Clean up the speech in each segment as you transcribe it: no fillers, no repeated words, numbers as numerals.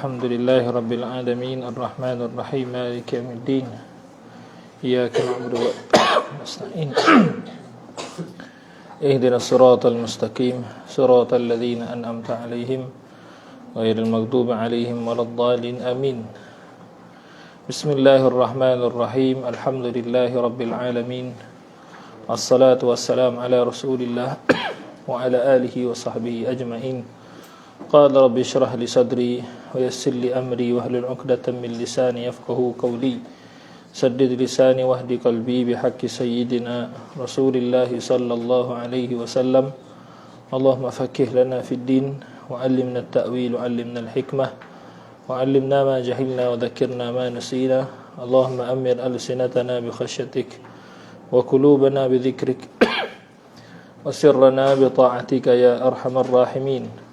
Alhamdulillahi Rabbil Alamin Ar-Rahman Ar-Rahim Maliki Yawmiddin Iyyaka na'budu wa nasta'in Ihdinas siratal mustaqim Siratal ladzina an'amta 'alaihim ghairil maghdubi 'alaihim waladdallin amin Bismillahirrahmanirrahim Alhamdulillahi Rabbil Alamin Assalatu wassalamu ala Rasulillah wa ala alihi wa sahbihi ajma'in Qala rabbi syrah li sadri wa yassir li amri wahlul 'uqdatam min lisani yafqahu qawli saddid lisani wahdi qalbi bihaqqi sayyidina Rasulillah sallallahu alaihi wasallam Allahumma faqqih lana fid din wa 'allimna at-ta'wil wa 'allimna al-hikmah wa 'allimna ma jahilna wa dhakkirna ma nasina Allahumma ammir alsinatana bi khasyyatik wa qulubana bi dhikrik wa sirrana bi ta'atika ya arhamar rahimin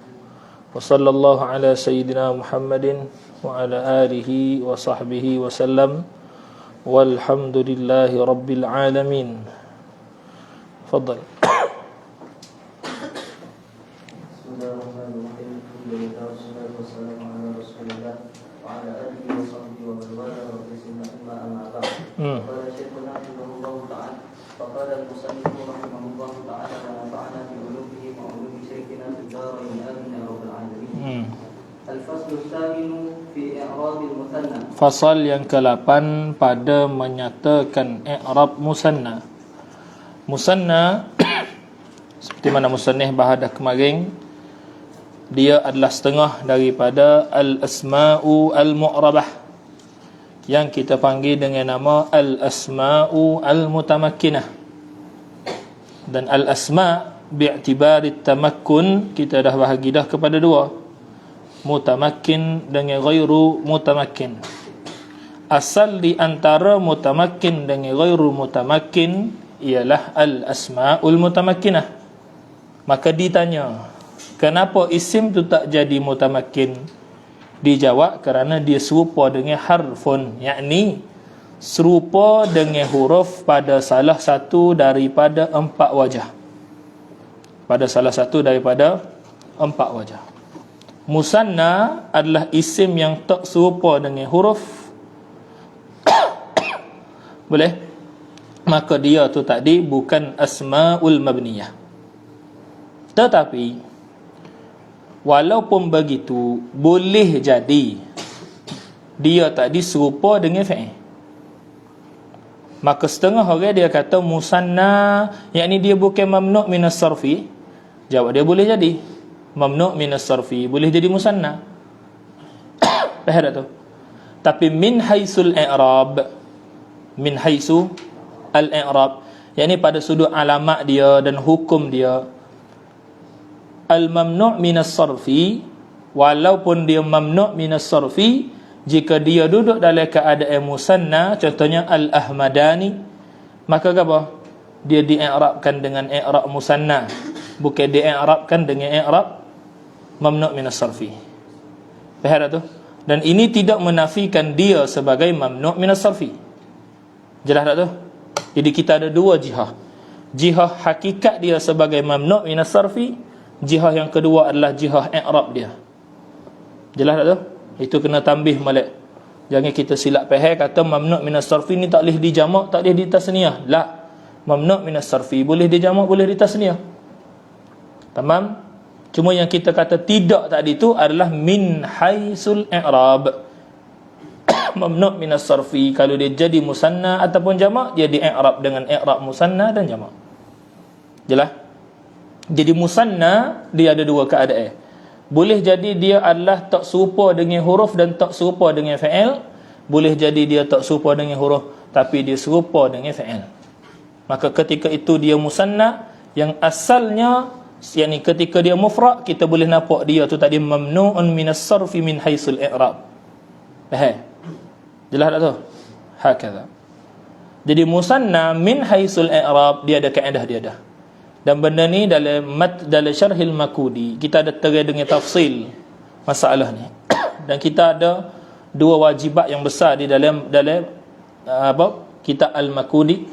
وصلى الله على سيدنا محمد وعلى آله وصحبه وسلم والحمد لله رب العالمين تفضل بسم الله الرحمن الرحيم الحمد لله والصلاة والسلام على رسول الله وعلى آله وصحبه ومن والاه وبسم الله أما بعد قال شيخنا رحمه الله تعالى فقال المصنف رحمه الله تعالى ونفعنا بعلومه وعلوم شيخنا في الدارين آمين يا رب العالمين الفصل الثامن في إعراب المثنى Fasal yang ke-8 pada menyatakan i'rab musanna. Musanna seperti mana musannif bahadah kemarin, dia adalah setengah daripada al-asma'u al-mu'rabah yang kita panggil dengan nama al-asma'u al-mutamakkinah. Dan al-asma' bi'tibari tamakkun kita dah bahagi dah kepada dua, mutamakkin dengan ghairu mutamakkin. Asal di antara mutamakkin dengan ghairu mutamakkin ialah al-asma'ul mutamakkinah. Maka ditanya, kenapa isim tu tak jadi mutamakkin? Dijawab kerana dia serupa dengan harfun, yakni serupa dengan huruf pada salah satu daripada empat wajah. Pada salah satu daripada empat wajah. Musanna adalah isim yang tak serupa dengan huruf boleh? Maka dia tu tadi bukan asma'ul mabniyah. Tetapi walaupun begitu, boleh jadi dia tadi serupa dengan fi'il. Maka setengah orang dia kata musanna, yakni dia bukan mamnu' minas sarfi. Jawab dia boleh jadi mamnu' minas sarfi, boleh jadi musanna. Faham tak tu? Tapi min haisul i'rab, min haisu al-i'rab, yakni pada sudut alamat dia dan hukum dia, al-mamnu' minas sarfi, walaupun dia mamnu' minas sarfi, jika dia duduk dalam keadaan musanna, contohnya al-ahmadani, maka apa? Dia di-i'rabkan dengan i'rab musanna, bukan di-i'rabkan dengan i'rab mamnu' minas sarfi. Faham tak tu? Dan ini tidak menafikan dia sebagai mamnu' minas sarfi. Jelas tak tu? Jadi kita ada dua jihah. Jihah hakikat dia sebagai mamnu' minas sarfi, jihah yang kedua adalah jihah i'rab dia. Jelas tak tu? Itu kena tambih malik. Jangan kita silap faham kata mamnu' minas sarfi ni tak boleh dijamak, tak boleh ditasniyah. La. Mamnu' minas sarfi boleh dijamak, boleh ditasniyah. Tamam? Cuma yang kita kata tidak tadi tu adalah min haisul i'rab. Mamnu' minas sarfi kalau dia jadi musanna ataupun jamak, dia di-i'rab dengan i'rab musanna dan jamak. Jelas? Jadi musanna dia ada dua keadaan. Boleh jadi dia adalah tak serupa dengan huruf dan tak serupa dengan fa'il. Boleh jadi dia tak serupa dengan huruf tapi dia serupa dengan fa'il. Maka ketika itu dia musanna, yang asalnya, yakni ketika dia mufrad, kita boleh nampak dia tu tadi mamnu'un minas sarfi min haisul i'rab. Faham? Jelas tak tu? Hakadha. Jadi musanna min haisul i'rab, dia ada kaedah dia dah. Dan benda ni dalam syarhil Makudi kita ada terai dengan tafsil masalah ni. Dan kita ada dua wajibat yang besar di dalam kitab Al-Makudi,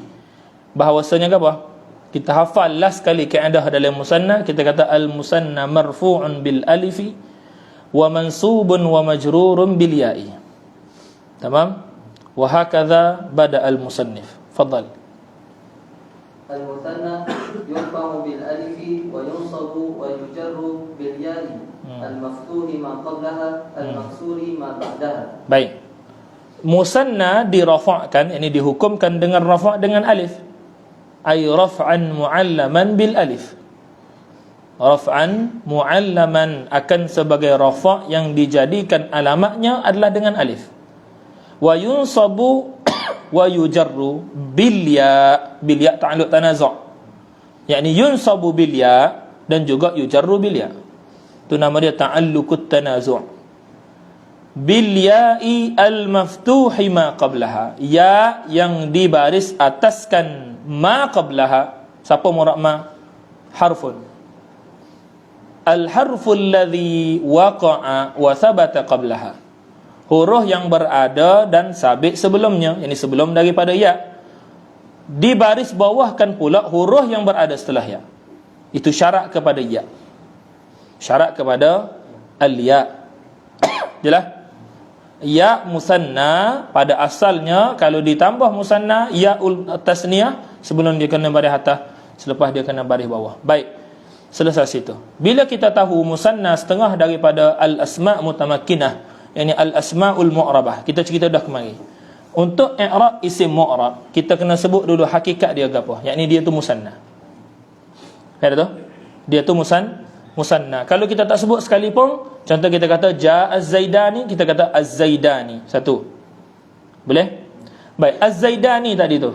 bahawasanya apa? Kita hafal last kali kaedah dalam musanna, kita kata al-musanna marfu'un bil alifi wa mansubun wa majrurun bil ya'i. Tamam? Wa hakadha bada al-musannif. Fadhal. Al-musanna yurfa'u bil alifi wa yunsabu wa yujarru bil ya'i al-maftuhi ma qablaha al-maksuri ma ba'daha. Baik. Musanna dirafa'kan, ini dihukumkan dengan rafa' dengan alif. Ay raf'an mu'allaman bil alif. Raf'an mu'allaman, akan sebagai rafa' yang dijadikan alamatnya adalah dengan alif. Wa yunsabu wa yujarru bil ya ta'alluq tanazu', yakni yunsabu bil ya dan juga yujarru bil ya. Itu nama dia ta'alluqut tanazu'. Bil ya'i al maftuhi ma qablaha, ya yang dibaris ataskan ma qablaha. Siapa murad ma? Harfun. Al harfu alladhi waqa'a wa thabata qablaha, huruf yang berada dan sabit sebelumnya, ini sebelum daripada ya. Di baris bawahkan pula huruf yang berada setelah ya. Itu syarat kepada ya. Syarat kepada al-ya. Jelas? Ya musanna pada asalnya kalau ditambah musanna ya'ul tasniyah sebelum dia kena baris atas, selepas dia kena baris bawah. Baik. Selesai situ. Bila kita tahu musanna setengah daripada al-asma' mutamakkinah, yakni al-asma'ul mu'rabah, kita cerita dah kemari. Untuk i'rab isim mu'rab, kita kena sebut dulu hakikat dia apa, yakni dia tu musanna. Ada tu? Dia tu musanna. Kalau kita tak sebut sekalipun, contoh kita kata ja'az zaidani, kita kata az-zaidani. Satu. Boleh? Baik, az-zaidani tadi tu,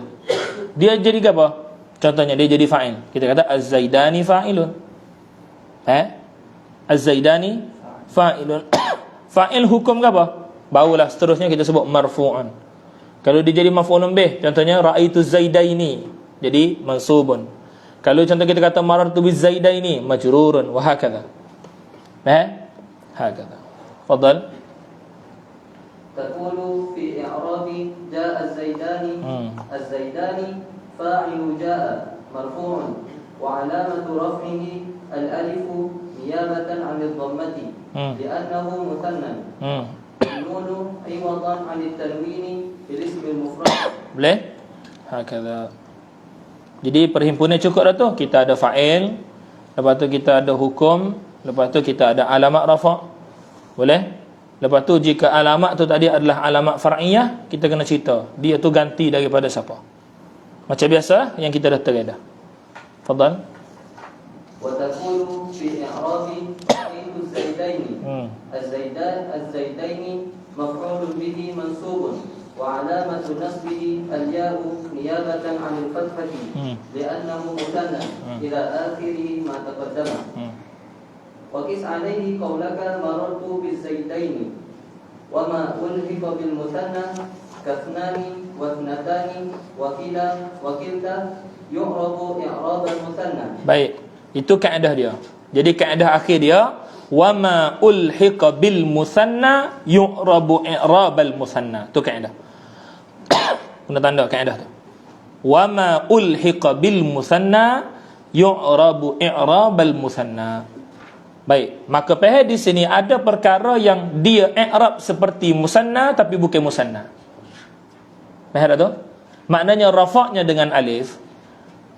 dia jadi apa? Contohnya dia jadi fa'il. Kita kata az-zaidani fa'ilun. Az-zaidani fa'ilun. Fa'il hukum ke apa? Barulah seterusnya kita sebut marfu'un. Kalau dia jadi maf'ulun bih, contohnya ra'aitu zaidaini, jadi mansubun. Kalau contoh kita kata marartu biz zaidaini, majrurun, wa hakadha. Hakadha. Fadhal. Taqulu fi i'rabi ja'a az-zaidani, az-zaidani fa'ilu ja'a marfu'un wa 'alamatu raf'ihi al-alifu niyabatan 'an ad-dhammati li'annahu muthanna. Nunu iwadan 'an at-tanwini bil ismi al-mufrad. Boleh? Hakadha. Jadi perhimpunan cukup dah tu. Kita ada fa'il, lepas tu kita ada hukum, lepas tu kita ada alamat rafa'. Boleh? Lepas tu jika alamat tu tadi adalah alamat far'iyah, kita kena cerita dia tu ganti daripada siapa. Macam biasa yang kita dah terada. Fadhal. Wa taqulu fi i'rabi fa'ilu zaidaini. Az-zaidaini maf'ulun bihi mansubun wa 'alamatu nasbihi al-ya'u niyabatan 'an al-fathati li'annahu muthanna ila akhirih ma taqaddama. Wa qis 'alayhi qawlaka marartu biz-zaidaini wa ma ulhiqa bil muthanna kathnani wa ithnatani wa kila wa kilta yu'rabu i'rab al-muthanna. Baik, itu kaedah dia. Jadi kaedah akhir dia wa ma ulhiqa bil muthanna yu'rabu i'rab al-muthanna. Tu kaedah. Guna tanda kaedah tu. Wa ma ulhiqa bil muthanna yu'rabu i'rab al-muthanna. Baik, maka faham di sini ada perkara yang dia i'rab seperti musanna tapi bukan musanna. Faham tak tu? Maknanya rafa'nya dengan alif,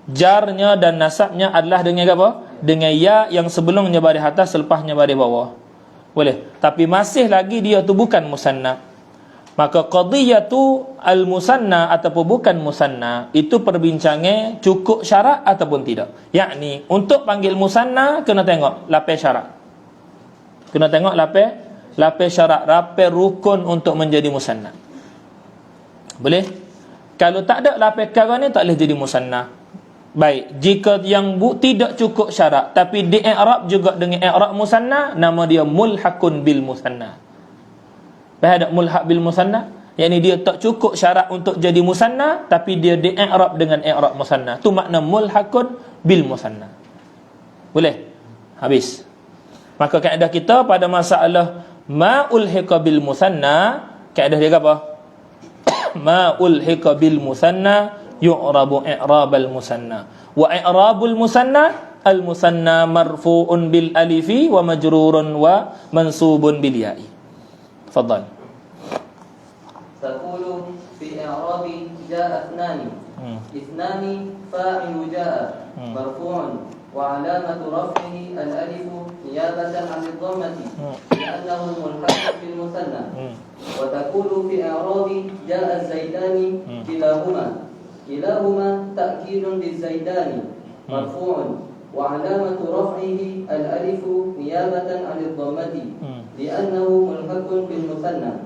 jarnya dan nasabnya adalah dengan apa? Dengan ya yang sebelumnya baris atas, selepasnya baris bawah. Boleh. Tapi masih lagi dia tu bukan musanna. Maka qadiyatu al-musanna ataupun bukan musanna, itu perbincangannya cukup syarat ataupun tidak. Yakni untuk panggil musanna kena tengok lapis syarat. Kena tengok lapis syarat, lapis rukun untuk menjadi musanna. Boleh? Kalau tak ada lapis perkara ni tak boleh jadi musanna. Baik, jika yang tidak cukup syarat tapi di i'rab juga dengan i'rab musanna, nama dia mulhaqun bil musanna. Faham tak mulhaq bil musanna? Yakni dia tak cukup syarat untuk jadi musanna tapi dia di i'rab dengan i'rab musanna. Tu makna mulhaqun bil musanna. Boleh? Habis. Maka kaedah kita pada masalah ma ulhiqa bil musanna, kaedah dia apa? Ma ulhiqa bil musanna yu'rabu i'rabal musanna wa i'rabul musanna al-musanna marfu'un bil alifi wa majrurun wa mansubun bil ya'i. Tafadhal. Taqulu fi i'rabi ja'a ithnani. Ithnani fa'ilu ja'a marfu'un wa 'alamatu raf'ihi al-alif niyabatan 'an ad-dhammati li'annahu mulhaq bil musanna. Wa taqulu fi i'rabi ja'a az-zaidani kilahuma. Kilahuma ta'kidun liz-zaidani marfu'un wa 'alamatu raf'ihi al-alif niyabatan 'an ad-dhammati li'annahu mulhaqun bil musanna.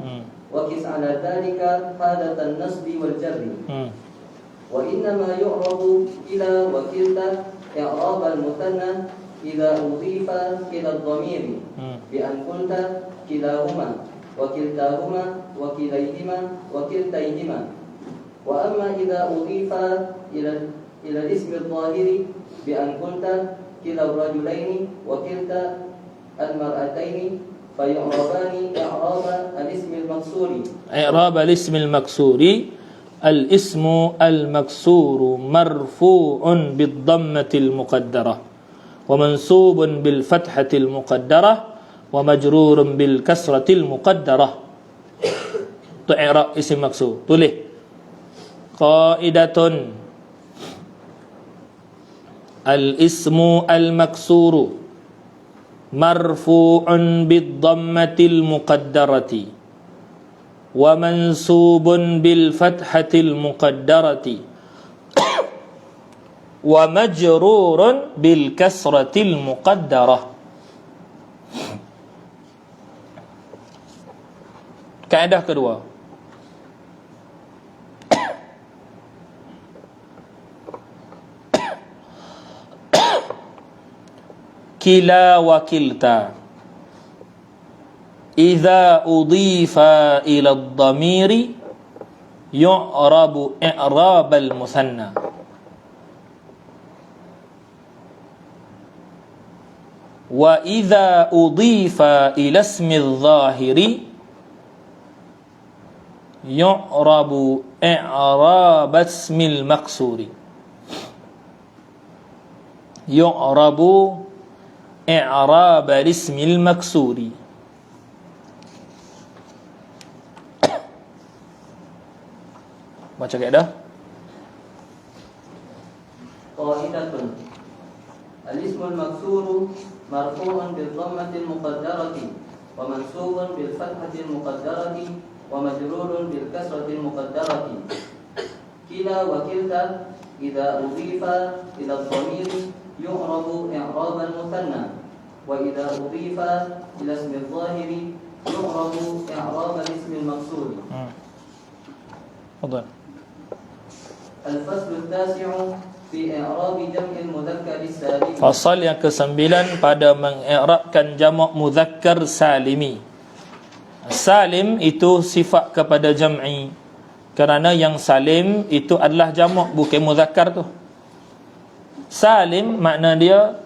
Wa qis 'ala dhalika halatan nasbi wal jarri. Wa innama yu'rabu ila wa kilta i'rab al-musanna idza udhifa ila ad-dhamir bi an qulta kilahuma wa kiltahuma wa kilayhima wa kiltayhima. Wa amma idza udhifa ila al-ism adh-dhahiri bi an qulta kila ar-rajulaini wa kilta al-mar'ataini fayu'rabani i'rab al-ism al-maksuri. I'rab al-ism al-maksuri, al-ismu al-maksuru marfu'un bid-dhammati al-muqaddarah wa mansubun bil fathati al-muqaddarah wa majrurun bil kasrati al-muqaddarah. Tu i'rab isim maksur. Tulis. Qaidatun al-ismu al-maksuru marfu'un bid-dhammati al-muqaddarati wa mansubun bil fathati al-muqaddarati wa majrurun bil kasrati al-muqaddarah. Kaedah kedua, kila wa kilta idza udhifa ila ad-dhamiri yu'rabu i'rab al-musanna. Wa idza udhifa ila ismi adh-dhahiri yu'rabu i'rab ismi al-maqsuri. Yu'rabu i'rab al-ismi al-maksuri. Baca kaedah. Qaidatun al-ismu al-maksuru marfu'un bil dhammati al-muqaddarati wa mansubun bil fathati al-muqaddarati wa majrurun bil kasrati al-muqaddarati. Kila wa kilta idza udhifa ila ad-dhamiri yu'rabu i'rab al-musanna wa idza udhifa ila ismi adh-dhahiri yu'rabu i'rab al-ismi al-maksuri. Fadhal. Al-faslu at-tasi'u fi i'rab jam' al-mudzakkar as-salim. Fasal yang ke-9 pada mengi'rabkan jamak mudzakkar salimi. Salim itu sifat kepada jam'i, kerana yang salim itu adalah jamak, bukan mudzakkar tu. Salim makna dia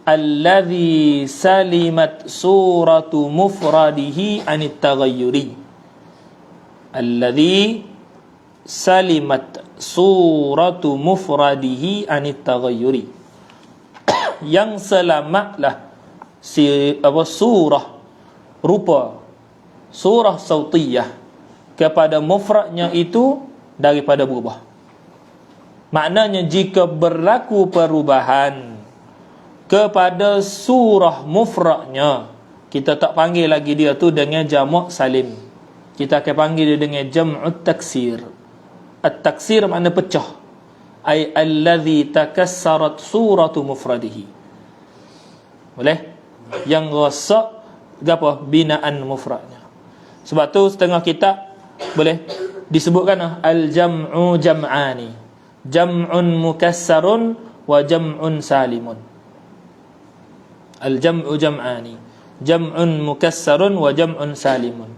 allazi salimat suratu mufradihi anit taghayyuri. Allazi salimat suratu mufradihi anit taghayyuri. Yang selamatlah surah rupa, surah sautiyah kepada mufradnya itu daripada berubah. Maknanya jika berlaku perubahan kepada surah mufradnya, kita tak panggil lagi dia tu dengan jamak salim. Kita akan panggil dia dengan jam'ut taksir. At-taksir makna pecah. Ay allazi takassarat suratu mufradihi. Boleh? Yang rosak apa? Binaan mufradnya. Sebab tu setengah kitab boleh disebutkan al-jam'u jam'ani. Jam'un mukassarun wa jam'un salimun. Al-jam'u jam'ani. Jam'un mukassarun wa jam'un salimun.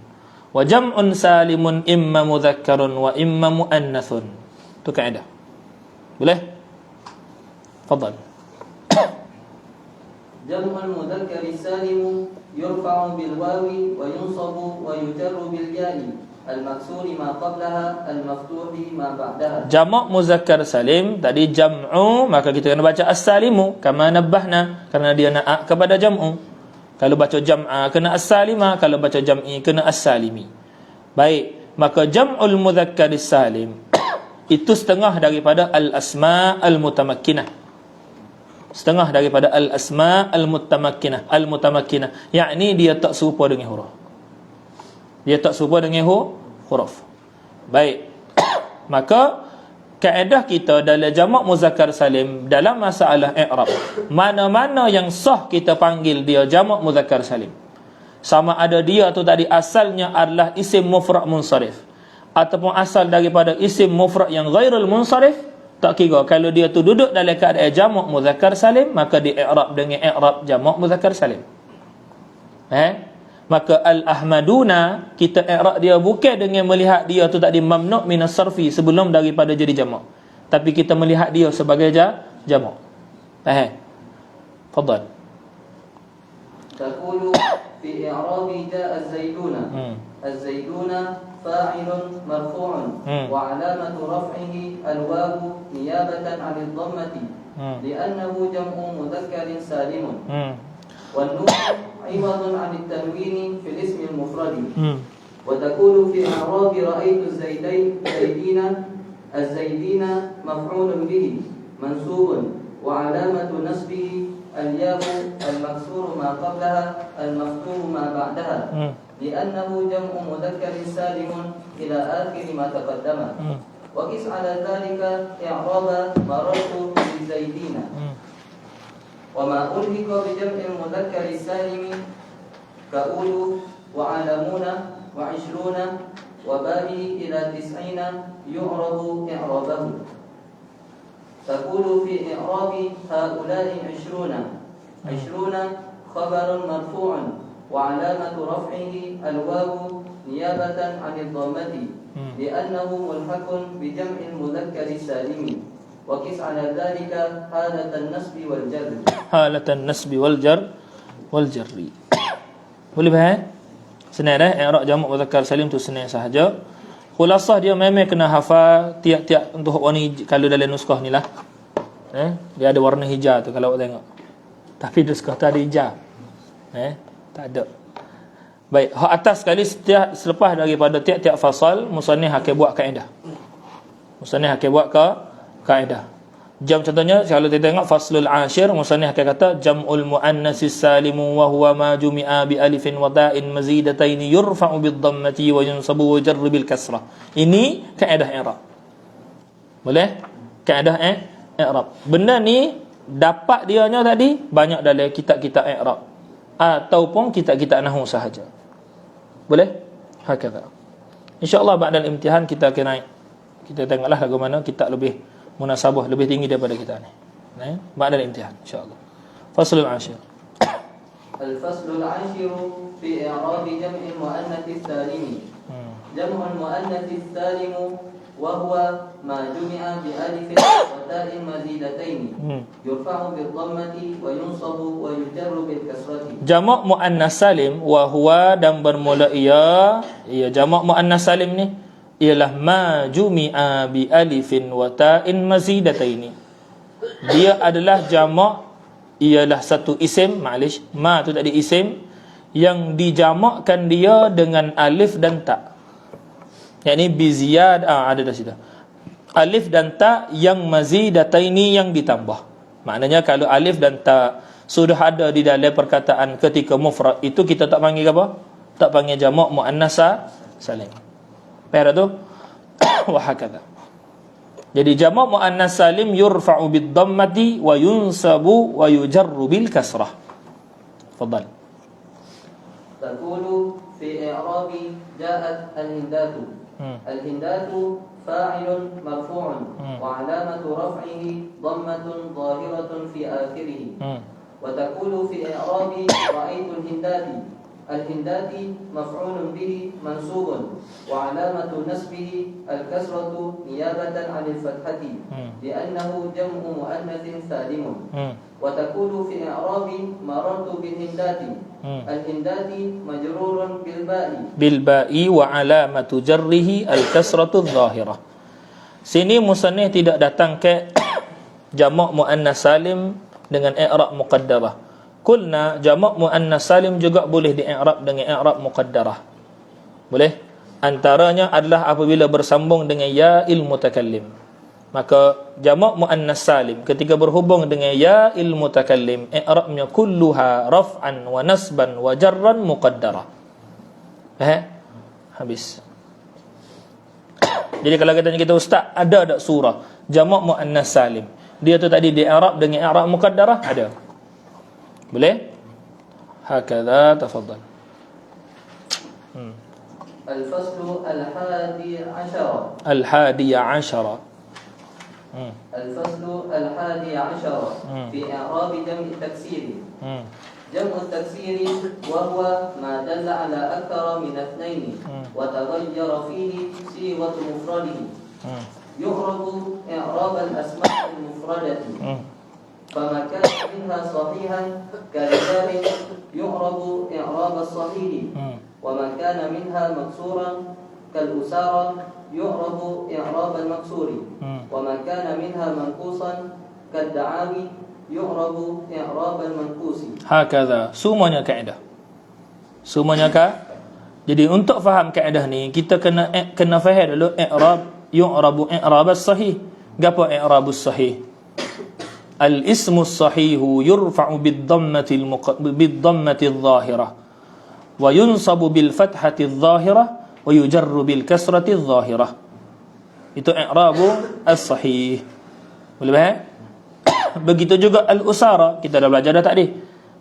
Wa jam'un salimun imma mudzakkarun wa imma muannathun. Itu kaedah. Boleh? Fadhal. جمع المذكر السالم يرفع بالواو وينصب ويجر بالياء المكسور ما قبلها المفتوح ما بعدها. Jamak muzakkar salim tadi jam'u, maka kita kena baca as-salimu kama nabbahna, kerana dia naak kepada jam'u. Kalau baca jam'a kena as-salima, kalau baca jam'i kena as-salimi. Baik, maka jam'ul muzakkar salim itu setengah daripada al-asma al-mutamakkinah. Setengah daripada al-asma al-mutamakkinah. Al-mutamakkinah, yakni dia tak serupa dengan huruf. Dia tak serupa dengan huruf. Baik. Maka kaedah kita dalam jamak muzakkar salim dalam masalah i'rab, mana-mana yang sah kita panggil dia jamak muzakkar salim. Sama ada dia tu tadi asalnya adalah isim mufrad munsharif ataupun asal daripada isim mufrad yang ghairul munsharif, tak kira. Kalau dia tu duduk dalam keadaan jamak muzakkar salim, maka di i'rab dengan i'rab jamak muzakkar salim. Maka al-ahmaduna kita i'rab dia bukan dengan melihat dia tu tadi mamnu' minas sarfi sebelum daripada jadi jamak, tapi kita melihat dia sebagai jamak. Fadhal. Taqulu fi i'rabi jaa az-zaiduna. Az-zaiduna fa'ilun marfu'un wa 'alamatu raf'ihi al-wawu niyabatan 'anil dhammati li'annahu jam'u mudhakkarin salimun. والنون عوض عن التنوين في الاسم المفرد. وتقول في أعراب رأيت الزيدين مفعول به منصوب وعلامة نصبه الياء المكسور ما قبلها المفتوح ما بعدها لأنه جمع مذكر سالم إلى آخر ما تقدم. وقس على ذلك إعراب مررت بالزيدين. وما ألحق بجمع المذكر السالم كأول وعلمون وعشرون وبابه إلى 90 يعرب إعرابه. تقول في إعراب هؤلاء 20 خبر مرفوع وعلامة رفعه الواو نيابة عن الضمة لأنه ملحق بجمع المذكر السالم. وقس على ذلك حالة النصب والجر. حالة النصب والجر. Boleh faham? Senang dah i'rab jamak muzakkar salim tu senang sahaja. Khulasah dia memang kena hafal tiap-tiap untuk warna kalau dalam nuskah ni lah. Dia ada warna hijau tu kalau awak tengok. Tapi nuskah tu ada hijau. Tak ada. Baik, hak atas sekali selepas daripada tiap-tiap fasal musannif akan buat kaedah. Musannif akan buat kaedah. Jam contohnya kalau kita tengok faslul ashir, musannif akan kata jam'ul muannatsis salimu wa huwa ma jumi'a bi alifin wa ta'in mazidatain yurfa'u bid dhammati wa yunsabu wa jarru bil kasrah. Ini kaedah i'rab. Boleh? Kaedah i'rab. Benda ni dapat dianya tadi banyak dalam kitab-kitab i'rab ataupun kitab-kitab nahwu sahaja. Boleh? Hakadha. Insya-Allah ba'da al-imtihan kita akan naik. Kita tengoklah bagaimana kitab lebih munasabah, lebih tinggi daripada kita ni. Ba'da al-imtihan insya-Allah. Faslul 'ashir. Al-faslul 'ashir fi i'rab jam'il muannats salim. Jam'ul muannats salim wa huwa ma jumi'a bi alifin wa ta'in mazidatain yurfa'u bil dhammati wa yunsabu wa yujarru bil kasrati. Jamak muannas salim wa huwa dan bermula ia jamak muannas salim ni ialah ma jumi'a bi alifin wa ta'in mazidataini. Dia adalah jamak, ialah satu isim, ma'lish, ma tu tadi isim yang dijamakkan dia dengan alif dan ta. Yakni bi ziyad ada dah situ. Alif dan ta yang mazidataini yang ditambah. Maknanya kalau alif dan ta sudah ada di dalam perkataan ketika mufrad, itu kita tak panggil apa? Tak panggil jamak muannas salim. Faham tu? Wa hakadha. Jadi jamak muannas salim yurfa'u bid dhammati wa yunsabu wa yujarru bil kasrah. Tafadhal. Taqulu fi i'rabi ja'at al-hindatu. Al-hindatu fa'ilun marfu'un wa 'alamatu raf'ihi dhammatun dhahiratun fi akhirih. Wa taqulu fi i'rabi ra'aytu al-hindati. الهنداتي مفعول به منصوب وعلامة نسبه الكسرة نيابة عن الفتحة لأنه جمع مؤنث سالم وتقول في إعراب مررت بالهندات الهنداتي مجرور بالباء وعلامة جره الكسرة الظاهرة. Sini musannif tidak datang ke jamak muannas salim dengan i'rab muqaddarah. Qulna jamak muannas salim juga boleh di-i'rab dengan i'rab muqaddarah. Boleh? Antaranya adalah apabila bersambung dengan ya'il mutakallim. Maka jamak muannas salim ketika berhubung dengan ya'il mutakallim, i'rabnya kulluha raf'an wa nasban wa jarran muqaddarah. Habis. Jadi kalau katanya kita, ustaz, ada tak surah jamak muannas salim, dia tu tadi di i'rab dengan i'rab muqaddarah? Ada. Boleh? Hakadha, tafadhal. الفصل الحادي عشر الحادي عشر الفصل الحادي عشر في إعراب جمع التكسير. جمع التكسير وهو ما دل على أكثر من اثنين وتغير فيه صيغة مفرده يعرب إعراب الأسماء المفردة فما كان منها صحيحا كرجال يعرب إعراب الصحيح وما كان منها مكسورا كالأسارة يعرب إعراب المكسور وما كان منها منقوصا كالدعاوي يعرب إعراب المنقوص. Hakadha, semuanya kaedah. Semuanya Jadi untuk faham kaedah ni, kita kena faham dulu i'rab, yu'rabu i'rab as-sahih. Gapo i'rab as-sahih? Al-ismu as-sahihu yurfa'u bid-dhammati adh-dhahirah wa yunsabu bil-fathati adh-dhahirah wa yujarru bil-kasrati adh-dhahirah. Itu i'rabu as-sahih. Boleh faham? Begitu juga al-usara, kita dah belajar dah tadi.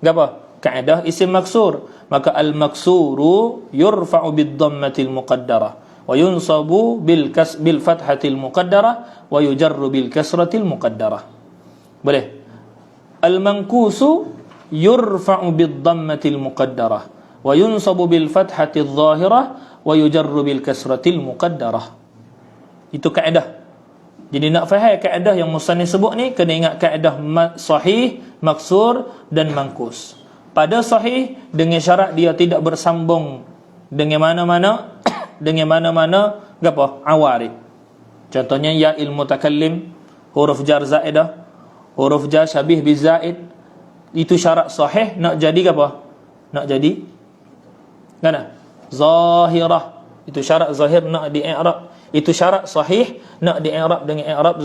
Gapo? Kaedah isim maksur. Maka al-maksuru yurfa'u bid-dhammati al-muqaddarah wa yunsabu bil-fathati al-muqaddarah wa yujarru bil-kasrati al-muqaddarah. Boleh? Al-mankusu yurfa'u bid-dhammati al-muqaddarah wa yunsabu bil-fathati adh-dhahirah wa yujarru bil-kasrati al-muqaddarah. Itu kaedah. Jadi nak faham kaedah yang musannif sebut ni, kena ingat kaedah sahih, maksur dan mangkus. Pada sahih, dengan syarat dia tidak bersambung dengan mana-mana gapo? Awarid. Contohnya ya'il mutakallim, huruf jar zaidah, huruf jar syabih bi zaid. Itu syarat sahih nak jadi gapo? Nak jadi mana? Zahirah. Itu syarat zahir nak di i'rab. Itu syarat sahih nak di i'rab dengan i'rab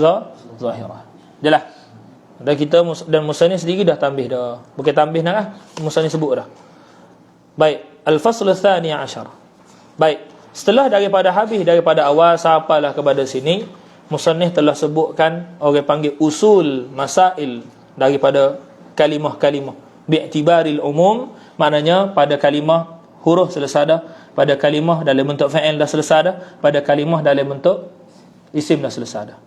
zahirah. Jelas? Dan kita dan musannif sendiri dah tambih dah. Bukan tambih nak musannif sebut dah. Baik, al-fasl ats-tsani 'ashar. Baik, setelah daripada awal sampailah kepada sini, musannif telah sebutkan orang panggil usul masail daripada kalimah-kalimah bi'tibaril umum, maknanya pada kalimah huruf selesai dah, pada kalimah dalam bentuk fa'il dah selesai dah, pada kalimah dalam bentuk isim dah selesai dah.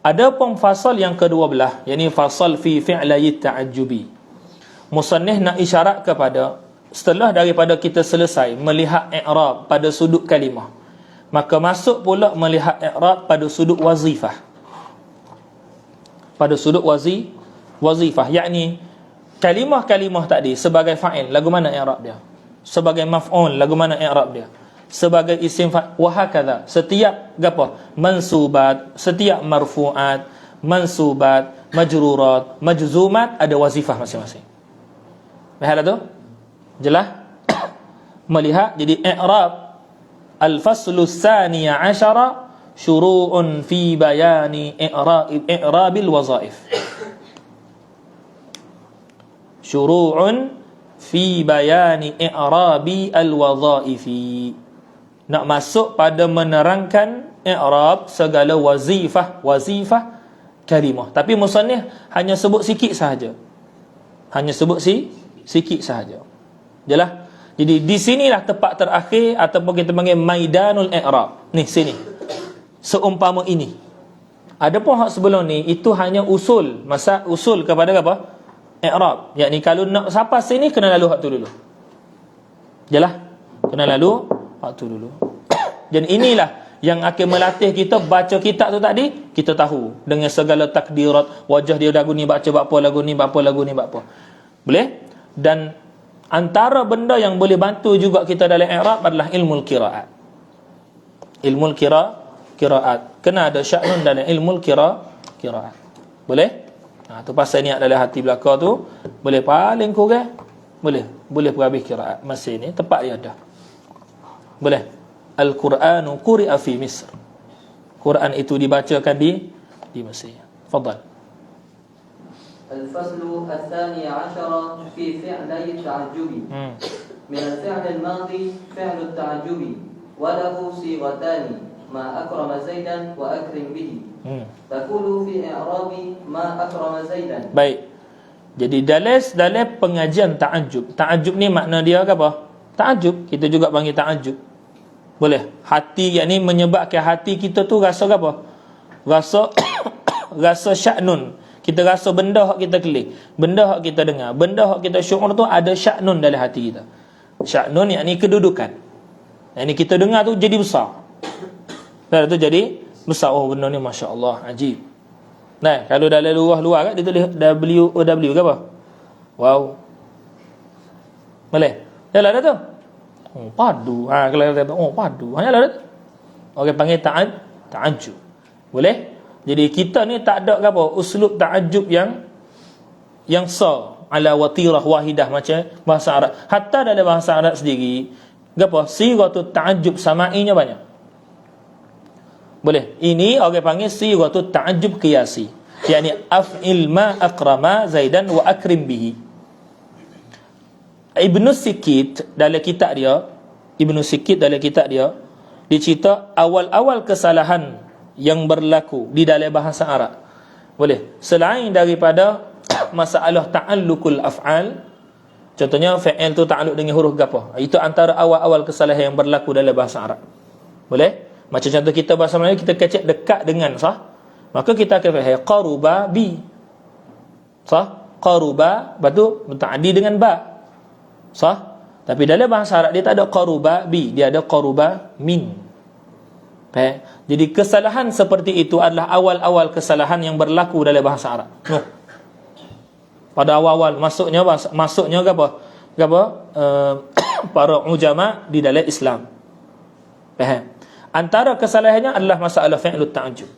Ada pun fasal yang kedua belah, yakni fasal fi fi'layit ta'ajjubi. Musannif nak isyarat kepada setelah daripada kita selesai melihat i'rab pada sudut kalimah, maka masuk pula melihat i'rab pada sudut wazifah. Pada sudut wazifah, yakni kalimah-kalimah tadi sebagai fa'il, lagu mana i'rab dia? Sebagai maf'ul, lagu mana i'rab dia? Sebagai isim fa'il, wa hakadha. Setiap gapo? Mansubat, setiap marfu'at, mansubat, majrurat, majzumat ada wazifah masing-masing. Faham tu? Jelas? Melihat, jadi i'rab al-faslu ats-tsani 'ashara syuru'un fi bayani i'rabil wazaif. Syuru'un fi bayani i'rabi al-wadhaifi. Nak masuk pada menerangkan i'rab segala wazifah kalimah. Tapi musannif hanya sebut sikit sahaja. Hanya sebut sikit sahaja. Jelas? Jadi di sinilah tempat terakhir ataupun kita panggil maidanul i'rab. Ni sini. Seumpama ini. Adapun hak sebelum ni itu hanya usul, usul kepada apa? I'rab. Yakni kalau nak sampai sini kena lalu hak tu dulu. Jelas? Kena lalu waktu dulu. Dan inilah yang akan melatih kita baca kitab tu tadi, kita tahu dengan segala takdirat, wajah dia lagu ni baca apa, lagu ni apa, lagu ni apa. Boleh? Dan antara benda yang boleh bantu juga kita dalam i'rab adalah ilmu qiraat. Ilmu qiraat. Kena ada sya'nun dalam ilmu qiraat. Boleh? Tu pasal niat dalam hati belaka tu boleh paling kurang boleh berhabis qiraat. Masih ni tempat dia ada. Boleh. Al-Qur'anu quri'a fi Misr. Quran itu dibacakan di Mesir. Fadal. الفصل الثاني عشر في فعلي التعجب من الفعل الماضي فعل التعجب وله صيغتان ما أكرم زيدا وأكرم به تقول في إعراب ما أكرم زيدا. Baik. Jadi dalam pengajian ta'ajub ni makna dia apa? Ta'ajub, kita juga panggil ta'ajub. Boleh. Hati, yakni menyebabkan hati kita tu rasa apa? Rasa sya'nun. Kita rasa benda hak kita kelih, benda hak kita dengar, benda hak kita syukur tu ada sya'nun dalam hati kita. Sya'nun yakni kedudukan. Yakni kita dengar tu jadi besar. Lepas tu jadi besar. Oh, benda ni masya-Allah ajib. Nah, kalau dalam luar kan dia tulis WOW ke apa? Wow. Boleh? Yalah dah tu. Oh, padu. Kalau kata padu. Yalah dah tu. Orang panggil ta'ajjub. Boleh? Jadi kita ni tak ada apa uslub ta'ajjub yang ala watirah wahidah macam bahasa Arab. Hatta dalam bahasa Arab sendiri, apa sighatut ta'ajjub sama'inya banyak. Boleh. Ini orang panggil sighatut ta'ajjub qiyasi. Yani af'il ma akrama Zaidan wa akrim bihi. Ibnu Sikit dalam kitab dia, dicerita awal-awal kesalahan yang berlaku di dalam bahasa Arab. Boleh. Selain daripada masalah ta'alluqul af'al, contohnya fa'il tu ta'alluq dengan huruf gapo. Itu antara awal-awal kesalahan yang berlaku dalam bahasa Arab. Boleh? Macam contoh kita bahasa Melayu, kita kecek dekat dengan sah, maka kita akan faham qaruba bi. Sah? Qaruba, batu muta'addi dengan ba. Sah? Tapi dalam bahasa Arab dia tak ada qaruba bi, dia ada qaruba min. Jadi kesalahan seperti itu adalah awal-awal kesalahan yang berlaku dalam bahasa Arab. Pada awal-awal masuknya apa? Para ulama di dalam Islam. Faham? Antara kesalahannya adalah masalah fi'lut ta'ajjub.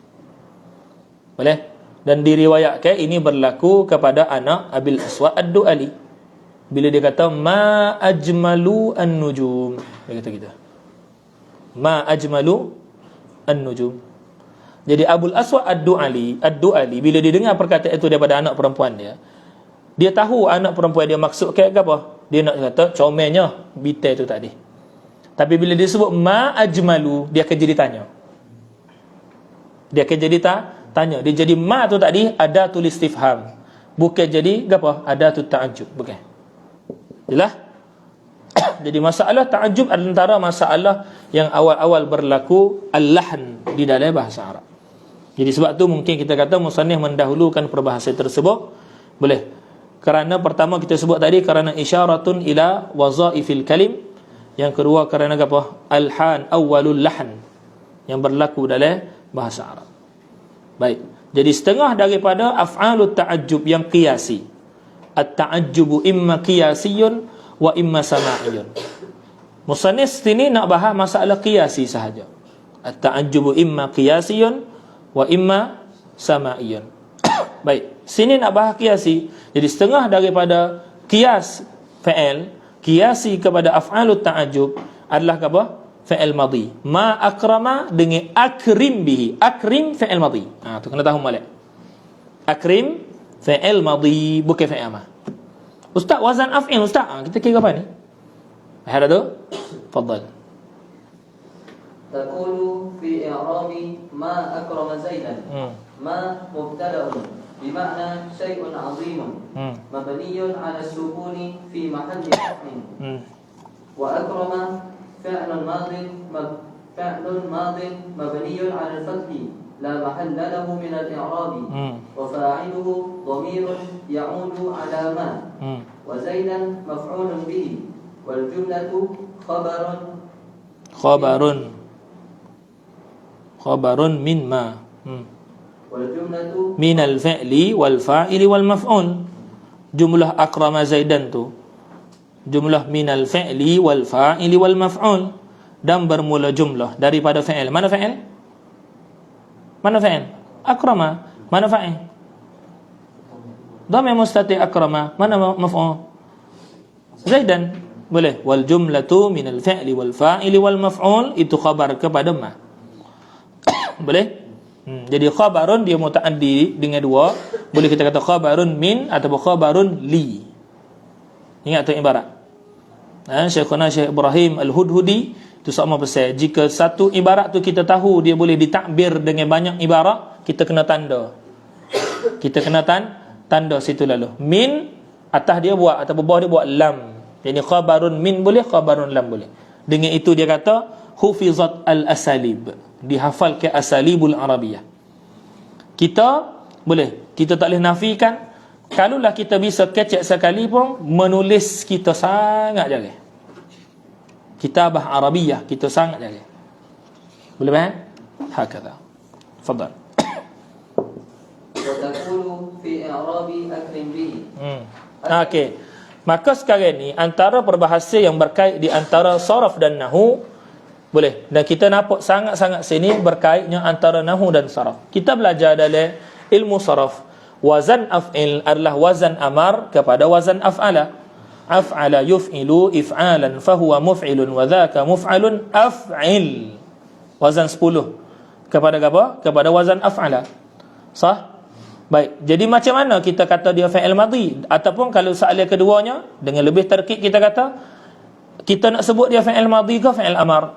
Boleh? Dan diriwayatkan ini berlaku kepada anak Abil Aswad Ad-Du'ali. Bila dia kata ma ajmalu an-nujum. Dia kata kita. Ma ajmalu an-nujum. Jadi Abul Aswad Ad-Du'ali bila dia dengar perkataan itu daripada anak perempuan dia tahu anak perempuan dia maksud kayak apa. Dia nak kata comelnya bitai tu tadi. Tapi bila dia sebut ma ajmalu, dia akan jadi tanya. Dia jadi ma tu tadi ada tulis istifham. Bukan jadi apa? Ada tu ta'ajjub, bukan. Jelas? Jadi masalah ta'ajjub antara masalah yang awal-awal berlaku al-lahn di dalam bahasa Arab. Jadi sebab tu mungkin kita kata musannif mendahulukan perbahasan tersebut. Boleh. Kerana pertama kita sebut tadi kerana isyaratun ila wazaifil kalim. Yang kedua kerana apa? Al-han awwalul lahn yang berlaku dalam bahasa Arab. Baik. Jadi setengah daripada af'alut ta'ajjub yang qiyasi. At-ta'ajjubu imma qiyasiyun wa imma sama'iyun. Musannif sini nak bahas masalah qiyasi sahaja. At-ta'ajjubu imma qiyasiyun wa imma sama'iyun. Baik, sini nak bahas qiyasi. Jadi setengah daripada qiyas fa'il, qiyasi kepada af'alut ta'ajjub adalah apa? Fa'il madhi. Ma akrama dengan akrim bihi. Akrim fa'il madhi. Tu kena tahu molek. Akrim fa'il madhi bukan fa'il amah. Ustaz, wazan af'il ustaz. Kita kira apa ni? Ada tu? Fadal. Taqulu fi i'rabi ma akrama Zaidan. Ma mubtada'un bima'na syai'un 'azimun. Mabniyun 'ala as-sukuni fi mahalli raf'in. Wa akrama fi'lun madin mabniyun 'ala al-fathi la mahalla lahu min al-i'rabi. Wa fa'iluhu dhamirun ya'udu 'ala ma. Wa Zaidan maf'ulun bihi. والجملة خبر khabarun min ma والجملة min al-fi'li wal fa'ili wal maf'ul. Jumlah akrama Zaidan tu jumlah min al-fi'li wal fa'ili wal maf'ul, dan bermula jumlah daripada fi'il. Mana fi'il? Akrama. Mana fa'il? Dhamir mustati akrama. Mana maf'ul? Zaidan. Boleh. Wal jumlatu min al-fi'li wal fa'ili wal maf'ul, itu khabar kepada ma. Boleh? Jadi khabarun dia muta'addi dengan dua. Boleh kita kata khabarun min ataupun khabarun li. Ingat tu ibarat. Syekhuna Syekh Ibrahim Al-Hudhudi tu sama pasal, jika satu ibarat tu kita tahu dia boleh ditakbir dengan banyak ibarat, kita kena tanda. Kita kena tanda situ lalu. Min atas dia buat ataupun bawah dia buat lam. Jadi khabarun min boleh, khabarun lam boleh. Dengan itu dia kata hufizat al-asalib, dihafal ke asalibul arabiyah. Kita boleh, kita tak boleh nafikan. Kalaulah kita bisa kecek sekali pun, menulis kita sangat jaga. Kitabah arabiyah kita sangat jaga. Boleh faham? Hakadha. Tafadhal. وتقول في إعراب أكرم به. Okey. Maka sekarang ni antara perbahasa yang berkait di antara saraf dan nahu boleh, dan kita nampak sangat-sangat sini berkaitnya antara nahu dan saraf. Kita belajar dalam ilmu saraf, wazan af'il adalah wazan amar kepada wazan af'ala. Af'ala yuf'ilu if'alan fahuwa muf'ilun wa dhaka muf'alun af'il. Wazan 10 kepada apa? Kepada wazan af'ala. Sah? Baik, jadi macam mana kita kata dia fa'il madhi? Ataupun kalau soalan keduanya dengan lebih terkik, kita kata kita nak sebut dia fa'il madhi ke fa'il amar?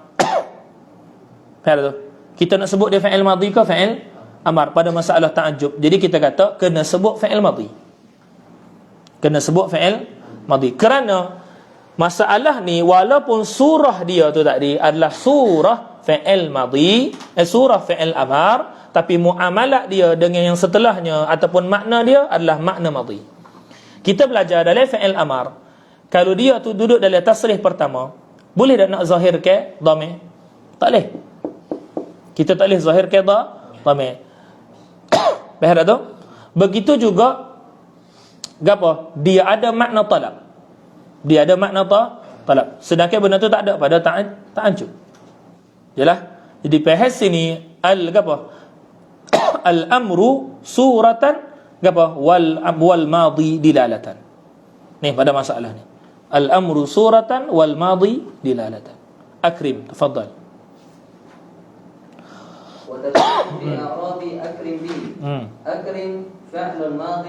Faham tu? Kita nak sebut dia fa'il madhi ke fa'il amar pada masalah ta'ajjub. Jadi kita kata kena sebut fa'il madhi. Kena sebut fa'il madhi. Kerana masalah ni walaupun surah dia tu tadi adalah surah fa'il madhi, surah fa'il amar, tapi muamalat dia dengan yang setelahnya ataupun makna dia adalah makna madhi. Kita belajar dalam fa'il amar, kalau dia tu duduk dalam tasrih pertama, boleh tak nak zahir ke dhamir? Tak boleh. Kita tak boleh zahir ke dhamir. Faham tak tu? Begitu juga gapo? Dia ada makna talab. Dia ada makna talab. Sedangkan benda tu tak ada pada ta'ajjub. Jelas? Jadi bahas sini gapo? Al-amru suratan gapo? Wal madhi dilalatan. Ni pada masalah ni. Al-amru suratan wal madhi dilalatan. Akrim, tafadhal. وتكون في إعراب أكرم به. أكرم فعل ماض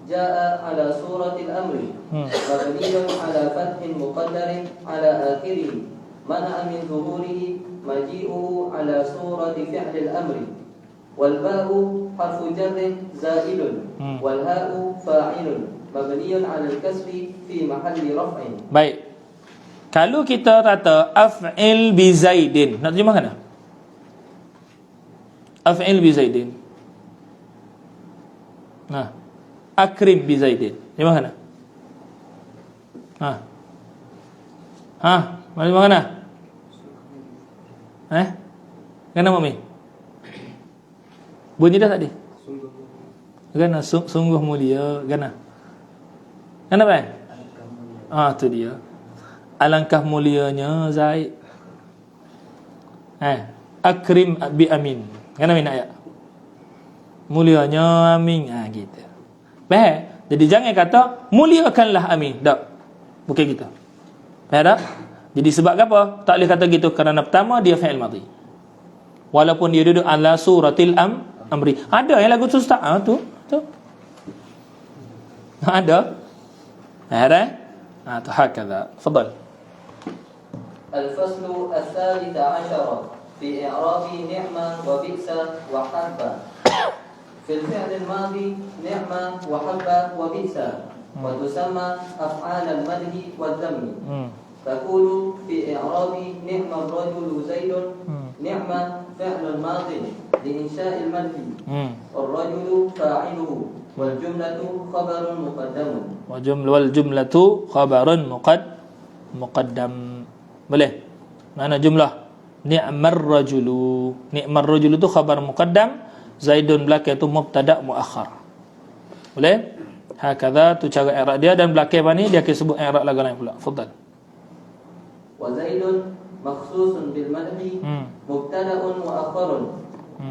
جاء على صورة الأمر مبني على فتح مقدر على آخره منع من ظهوره مجيئه على صورة فعل الأمر والباء حرف جر زائل والهاء فاعل مبني على الكسر في محل رفع. Baik. Kalau kita kata af'il bi Zaidin, nak terjemah mana? Af'il bi Zaidin. Nah, akrim bi Zaidin. Terjemah mana? Mana mana? Kenapa Mami? Bunyi dah tadi? Gana sungguh mulia, gana. Kenapa? Tu dia. Alangkah mulianya Zaid. Akrim bi Amin. Kenapa nak ayat? Mulianya Amin. Gitu. Baik. Jadi jangan kata muliakanlah Amin. Tak. Bukan gitu. Faham tak? Jadi sebab apa tak boleh kata gitu? Kerana pertama dia fi'il madhi. Walaupun dia duduk ala suratil amri. Ada yang lagu tu Ustaz? Tu. Ada. Ada. Tu hakadha. Tafadhal. الفصل الثالث عشر في إعراب نعمة وبئس وحبة. في الفعل الماضي نعمة وحبة وبئس وتسمى أفعال المدح والذم. تقول في إعراب نعم الرجل زيد نعمة فعل ماض لإنشاء المدح والرجل فاعله والجملة خبر مقدم. والجملة خبر muqaddam. Boleh? Mana jumlah? Ni'mar rajulu. Ni'mar rajulu tu khabar muqaddam, Zaidun belakang tu mubtada' muakhar. Boleh? Hakadha tu cara i'rab dia, dan belakang apa ni dia akan sebut i'rab lagu lain pula. Fadal. Wa Zaidun makhsusun bil madhi mubtada'un muakhkharun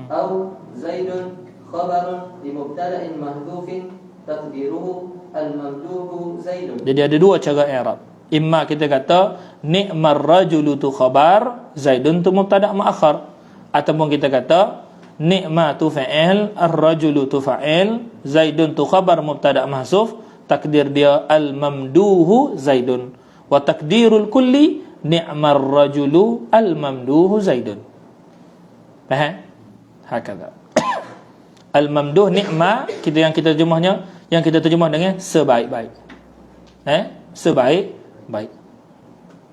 atau Zaidun khabarun li mubtada'in mahdhufin taqdiruhu al-mamduhu Zaidun. Jadi ada dua cara i'rab. Imma kita kata ni'mar rajulu tu khabar, Zaidun tu mubtada' muakhar, ataupun kita kata ni'ma tu fa'il, ar-rajulu tu fa'il, Zaidun tu khabar mubtada' mahzuf, takdir dia al-mamduhu Zaidun, wa takdirul kulli ni'mar rajulu al-mamduhu Zaidun. Faham? Hakadha. Al-mamduh ni'ma yang kita terjemah dengan sebaik-baik. Sebaik-baik.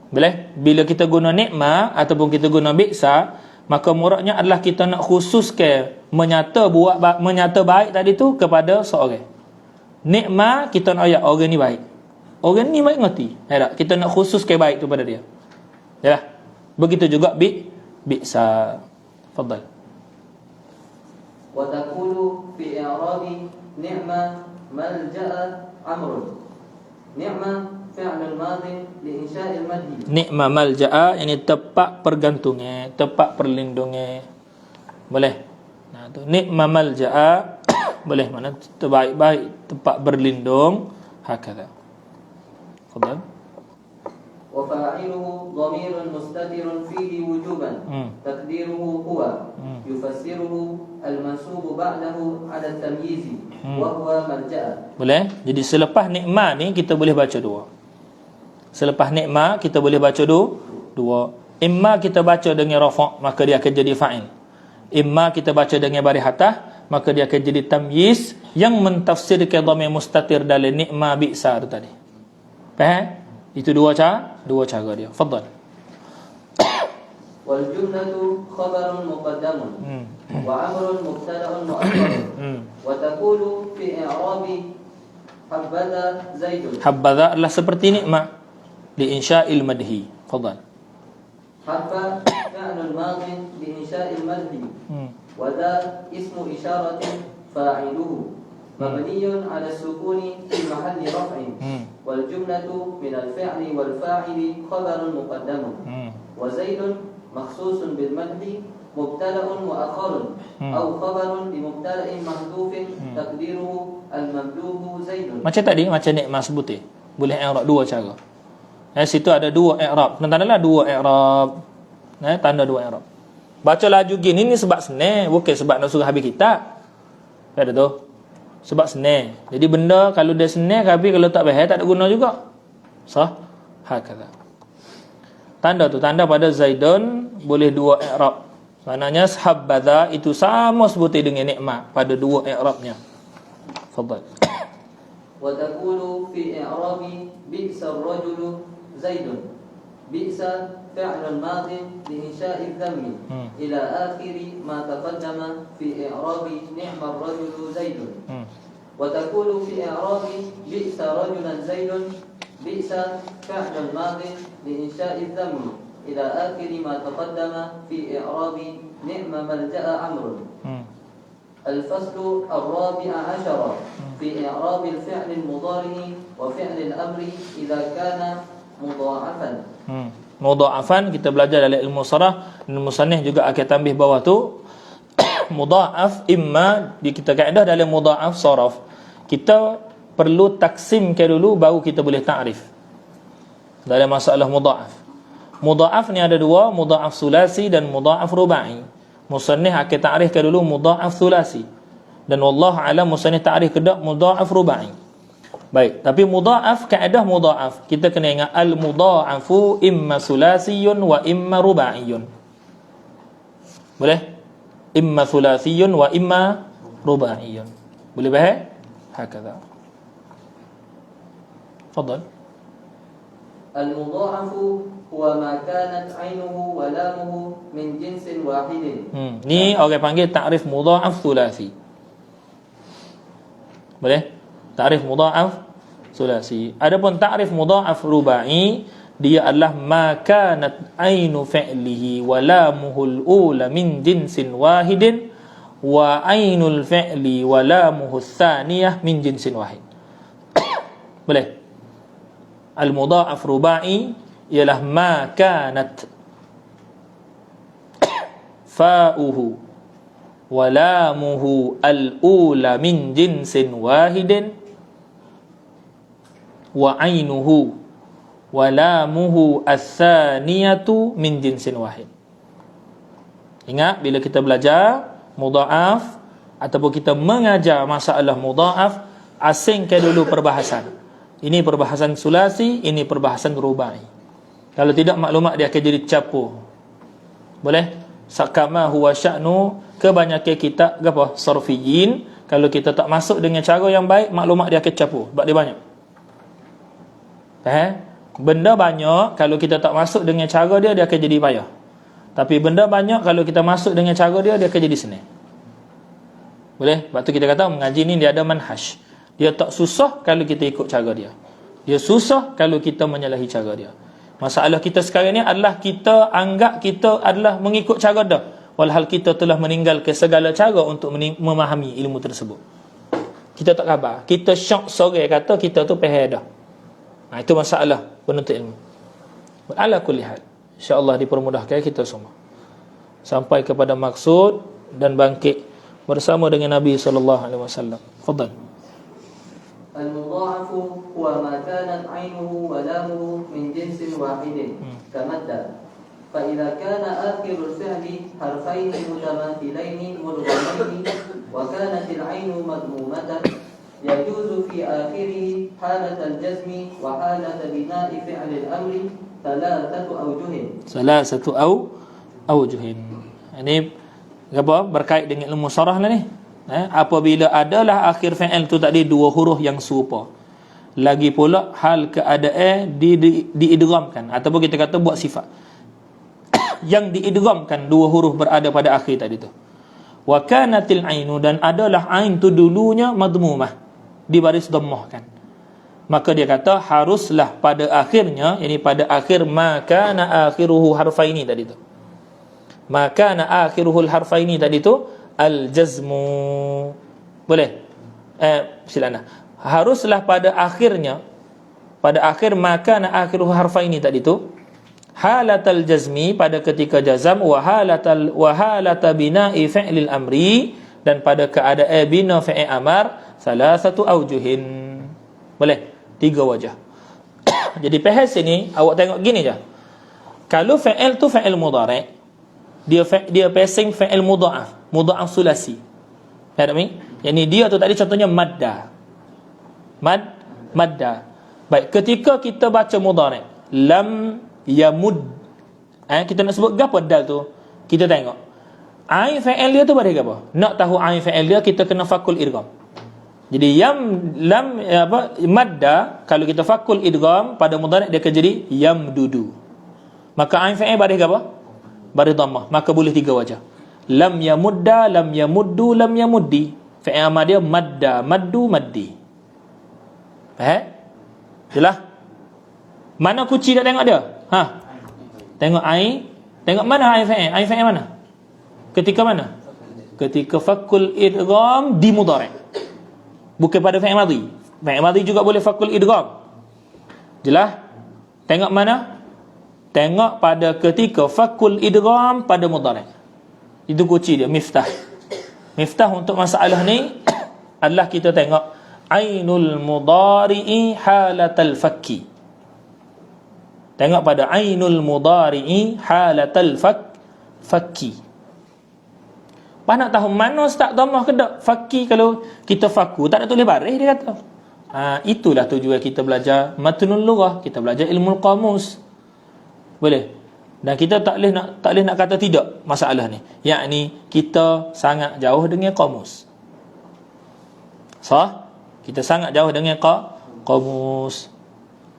Boleh? Bila kita guna ni'ma ataupun kita guna bi'sa, maka muradnya adalah kita nak khususkan menyata baik tadi tu kepada seorang. Ni'ma kita nak ayat orang ni baik. Orang ni baik ngerti. Tak? Kita nak khususkan baik tu pada dia. Yalah. Begitu juga bi'sa. Fadal. Wa taqulu fi i'rabi ni'ma malja'a amrun. Ni'ma fi'lun madhi li insya'il madhi. Ni'ma malja'a ini tempat pergantungnya, tempat perlindungnya. Boleh. Nah tu ni'ma malja'a boleh mana terbaik-baik tempat berlindung. Hakadha. Fadal. Wa fa'iluhu dhamirun mustatirun fihi wujuban taqdiruhu huwa yufassiruhu al-mansubu ba'dahu 'ala at-tamyiz wa huwa malja'a. Boleh? Jadi selepas ni'ma ni kita boleh baca dua. Selepas ni'ma kita boleh baca dua. Imma kita baca dengan rafa', maka dia akan jadi fa'il. Imma kita baca dengan baris atas, maka dia akan jadi tamyiz yang mentafsirkan dhamir mustatir dalam ni'ma bi'sa tu tadi. Faham? Itu dua cara dia. Fadal. Wal jumlatu khabarun muqaddamun wa amrun mubtada'un mu'akhkharun wa taqulu fi i'rabi habadha Zaidun. Habadha adalah seperti nikmat li insya'il madhi. Fadal. Habba fi'lun madhin li insya'il madhi wa dha ismu isyaratin fa'iluhu mabniyun 'ala sukuni fi mahalli raf'in wal jumlatu min al-fi'li wal fa'ili khabarun muqaddamun wa Zaidun makhsusun bil madhi mubtada'un mu'akhkharun aw khabarun li mubtada'in mahdhufin taqdiruhu al-mamduhu Zaidun. Macam tadi, macam nikmat sebut boleh i'rab dua cara. Situ ada dua i'rab. Tanda-tandalah dua i'rab. Tanda dua i'rab. Baca laju gini ni sebab senang, bukan sebab nak suruh habis kitab. Ada tu. Sebab senang. Jadi benda kalau dia senang, tapi kalau tak faham tak ada guna juga. Sah? Hakadha. Tanda tu tanda pada Zaidun boleh dua i'rab. Maknanya habadha itu sama sebuti dengan nikmat pada dua i'rabnya. Fadal. Wa taqulu fi i'rabi bi'sa ar-rajulu Zaidun. Bi'sa fi'lun madhin li insya'i dhammi ila akhiri ma taqaddama fi i'rabi ni'ma ar-rajulu Zaidun. Wa taqulu fi i'rabi bi'sa rajulan Zaidun. Bi'sa fi'lun madhin li insya'i dhammi ila akhiri ma taqaddama fi i'rabi ni'ma malja'a amrun. الفصل الرابع عشر في إعراب الفعل المضارع وفعل الأمر إذا كان مضاعفا. Mudha'afan kita belajar dalam ilmu sarah, dan musannif juga akan tambah bawah tu mudha'af imma di kita kaedah dalam mudha'af saraf. Kita perlu taksimkan dulu baru kita boleh ta'rif. Dalam masalah mudha'af. Mudha'af ni ada dua, mudha'af sulasi dan mudha'af rubai. Musannif akan ta'rifkan dulu mudha'af sulasi, dan wallahu alam musannif ta'rif kedak mudha'af rubai. Baik, tapi mudha'af kaedah mudha'af kita kena ingat al mudha'afu imma sulasiyun wa imma rubaiyun. Boleh? Imma sulasiyun wa imma rubaiyun. Boleh faham? Hakadha. Fadal. Al mudha'afu huwa ma kanat 'ainuhu wa lamuhu min jinsin wahidin. Ni orang panggil ta'rif mudha'af sulasi. Boleh? Ta'rif mudha'af sulasi. Adapun ta'rif mudha'af rubai, dia adalah ma kanat ainu fi'lihi wa lamuhul ula min jinsin wahidin wa ainul fi'li wa lamuhul thaniyah min jinsin wahid. Boleh? Al-mudha'af ruba'i ialah ma kanat fa'uhu wa lamuhu al-ula min jinsin wahidin wa ainuhu wa lamuhu as-saniyatu min jinsin wahid. Ingat, bila kita belajar mudha'af ataupun kita mengajar masalah mudha'af, asingkan dulu perbahasan. Ini perbahasan sulasi, ini perbahasan rubai. Kalau tidak, maklumat dia akan jadi capur. Boleh? Sakama huwa sya'nu, kebanyakan kitab apa? Sarfiyin, kalau kita tak masuk dengan cara yang baik, maklumat dia akan capur sebab dia banyak. Benda banyak, kalau kita tak masuk dengan cara dia akan jadi payah. Tapi benda banyak, kalau kita masuk dengan cara dia akan jadi senang. Boleh? Sebab tu kita kata mengaji ni dia ada manhaj. Dia tak susah kalau kita ikut cara dia. Dia susah kalau kita menyalahi cara dia. Masalah kita sekarang ni adalah kita anggap kita adalah mengikut cara dia, walhal kita telah meninggalkan segala cara untuk memahami ilmu tersebut. Kita tak khabar. Kita syok sore kata kita tu faham dah. Itu masalah penuntut ilmu. Ala kulli hal, insya-Allah dipermudahkan kita semua sampai kepada maksud dan bangkit bersama dengan Nabi sallallahu alaihi wasallam. Fadhal. المضاعف هو ما كانت عينه ولامه من جنس واحد كمدة فإذا كان آخر الفعل حرفين متماثلين مدغمين وكانت العين مضمومة يجوز في آخره حالة الجزم وحالة بناء فعل الأمر ثلاثة أوجه. Ini apa berkait dengan ilmu syarah lah ni. Apabila adalah akhir fi'il tu tadi dua huruf yang serupa, lagi pula hal keadaan diidghamkan ataupun kita kata buat sifat yang diidghamkan dua huruf berada pada akhir tadi tu. Wa kanatil ainu, dan adalah ain tu dulunya madmumah, dibaris dhammahkan, maka dia kata haruslah pada akhirnya, yani pada akhir ma kana akhiruhu harfaini tadi tu, ma kana akhiruhul harfaini tadi tu al-jazmu. Boleh? Silakan. Haruslah pada akhirnya, pada akhir maka na akhiruhu harfaini tadi tu, halatal jazmi, pada ketika jazam, wa halata bina'i fi'lil amri, dan pada keadaan bina fi'il amar, salasatu aujuhin. Boleh? 3 wajah. Jadi pahal sini awak tengok gini je. Kalau fi'il tu fi'il mudhari', dia passing fi'il mudha'af, mudha'af sulasi. Faham tak ni? Yani dia tu tadi contohnya madda. Madda. Baik, ketika kita baca mudhari', lam yamud, kita nak sebut gapo dal tu, kita tengok ain fa'il dia tu pada gapo. Nak tahu ain fa'il dia, kita kena fakul idgham. Jadi lam madda, kalau kita fakul idgham pada mudhari' dia akan jadi yamdudu. Maka ain fa'il pada gapo? Baris dhammah, maka boleh 3 wajah. Lam yamudda, lam yamuddu, lam yamuddi. Fi'il amar dia madda, maddu, maddi. Jelas? Mana kunci nak tengok dia? Tengok ain. Tengok mana ain fa'il? Ain fa'il mana? Ketika mana? Ketika fakul idgham di mudhari'. Bukan pada fi'il madhi. Fi'il madhi juga boleh fakul idgham. Jelas? Tengok mana? Tengok pada ketika fakul idgham pada mudhari'. Itu kunci dia, miftah. Miftah untuk masalah ni adalah kita tengok ainul mudhari'i halatal fakki. Tengok pada ainul mudhari'i halatal fakki. Apa nak tahu mana start dhammah ke tak? Fakki, kalau kita faku tak ada tulis baris, dia kata. Itulah tujuan kita belajar matnul lughah, kita belajar ilmu qamus. Boleh. Dan kita tak boleh nak kata tidak masalah ni. Yakni kita sangat jauh dengan qamus. Sah? Kita sangat jauh dengan qamus.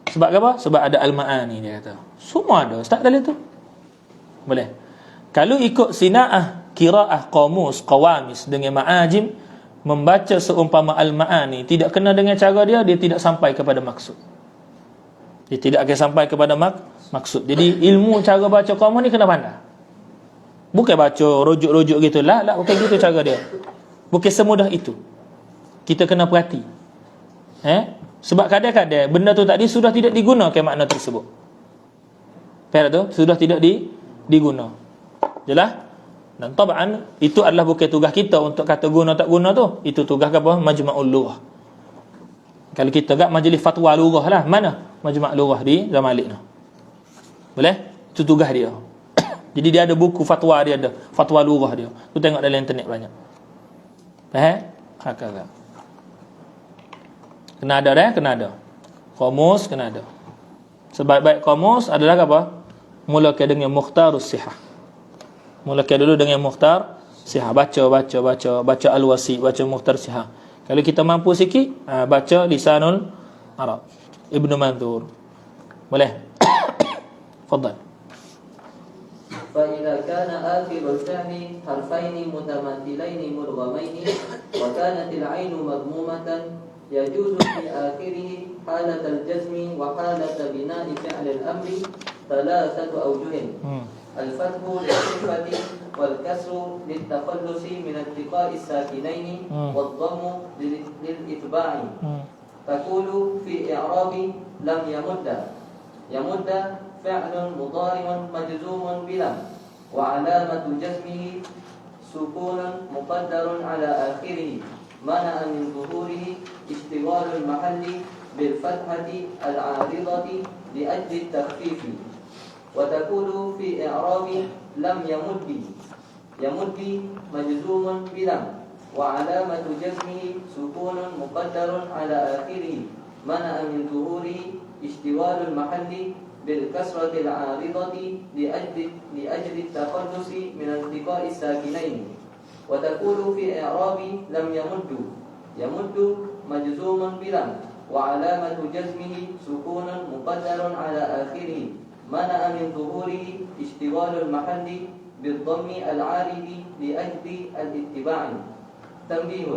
Sebab apa? Sebab ada al-ma'ani, dia kata. Semua ada, start dalam tu. Boleh. Kalau ikut sina'ah, qiraah, qamus, qawamis dengan ma'ajim, membaca seumpama al-ma'ani tidak kena dengan cara dia tidak sampai kepada maksud. Dia tidak akan sampai kepada maksud. Jadi ilmu cara baca qamus ni kena pandai. Bukan baca rujuk-rujuk gitu lah, bukan gitu cara dia. Bukan semudah itu. Kita kena perhati. Sebab kadang-kadang benda tu tadi sudah tidak digunakan makna tersebut. Faham tu? Sudah tidak diguna. Jelas? Dan tab'an itu adalah bukan tugas kita untuk kata guna tak guna tu. Itu tugas apa? Majma'ul lughah. Kalau kita agak majlis fatwa lughah lah, mana majma' lughah di Zamalek tu? Boleh? Itu tugas dia. Jadi dia ada buku fatwa, dia ada fatwa lughah dia. Tu tengok dalam internet banyak. Faham? Hakaza. Kena ada dah, kena ada. Qamus kena ada. Sebaik-baik qamus adalah apa? Mulakan dengan Mukhtarus Sihah. Mulakan dulu dengan Mukhtar Sihah. Baca Al-Wasi, baca Mukhtar Sihah. Kalau kita mampu sikit, baca Lisanul Arab Ibnu Manzur. Boleh? Fadal. فإذا كان آخر الفعل حرفين متماثلين مدغمين وكانت العين مضمومة يجوز في آخره حالة الجزم وحالة بناء فعل الأمر ثلاثة أوجه. الفتح للصفة والكسر للتخلص من التقاء الساكنين والضم للإتباع. تقول في إعراب لم يمد فعل مضارع مجزوم بلا وعلامة جزمه سكون مقدر على آخره منع من ظهوره اشتغال المحل بالفتحة العارضة لأجل التخفيف. وتقول في إعراب لم يمد مجزوم بلم وعلامة جزمه سكون مقدر على آخره منع من ظهوره اشتغال المحل بالكسرة العارضة لأجل التخلص من التقاء الساكنين. وتقول في إعراب لم يمد مجزوم بلم وعلامة جزمه سكون مقدر على آخره منع من ظهوره اشتغال المحل بالضم العارض لأجل الاتباع. تنبيه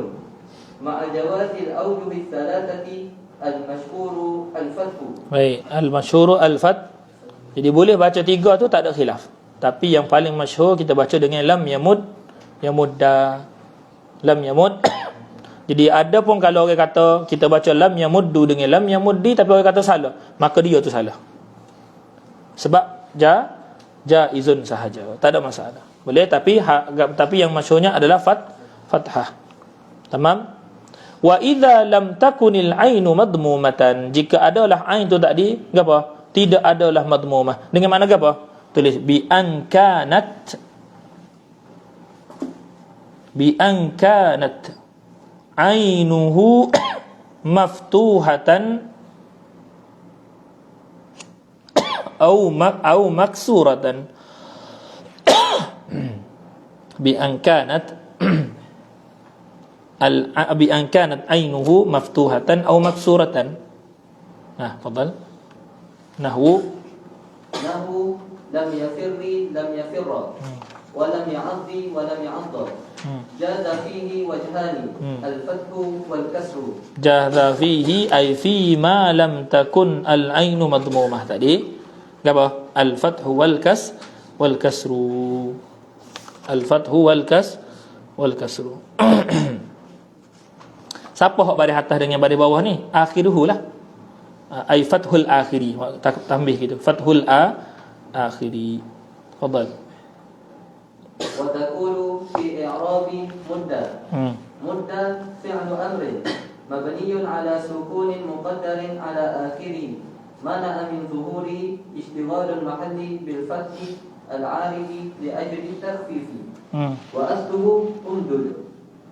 مع جواز الأوجه الثلاثة المشهور الفتح. Baik, al-masyhur al-fath. Jadi boleh baca tiga tu tak ada khilaf. Tapi yang paling masyhur kita baca dengan lam yamud, yamudda, lam yamud. Jadi ada pun kalau orang kata kita baca lam yamuddu dengan lam yamuddi tapi orang kata salah, maka dia tu salah. Sebab jaizun sahaja, tak ada masalah. Boleh tapi yang masyhurnya adalah fathah. Tamam? Wa idza lam takunil ainu madmumatan, jika adalah ain tu tadi apa? Tidak adalah madmumah. Dengan makna apa? Tulis bi an kanat ainuhu maftuhatan au maksuratan. Bi an kanat ainuhu maftuhatan au maksuratan. Fadal. Nahwu lam yafirri lam yafirra wa lam ya'addi wa lam ya'adda. Jaza fihi wajhani al-fathu wal kasru. Jaza fihi ay fi ma lam takun al-ainu madmumah tadi. Apa? Al-fathu wal kasru. Al-fathu wal kasru. Siapa hak baris atas dengan baris bawah ni? Akhiruhu lah. Ay fathul akhiri. Tambah gitu. Fathul akhiri. Fadal. Wa taqulu fi i'rabi mudda. Mudda fi'lu amrin mabniyun ala sukunin muqaddarin ala akhiri. Mana min zuhuri ishtighalul mahalli bil fathi al-'aridi li ajli takhfifi. Wa asluhu umdud.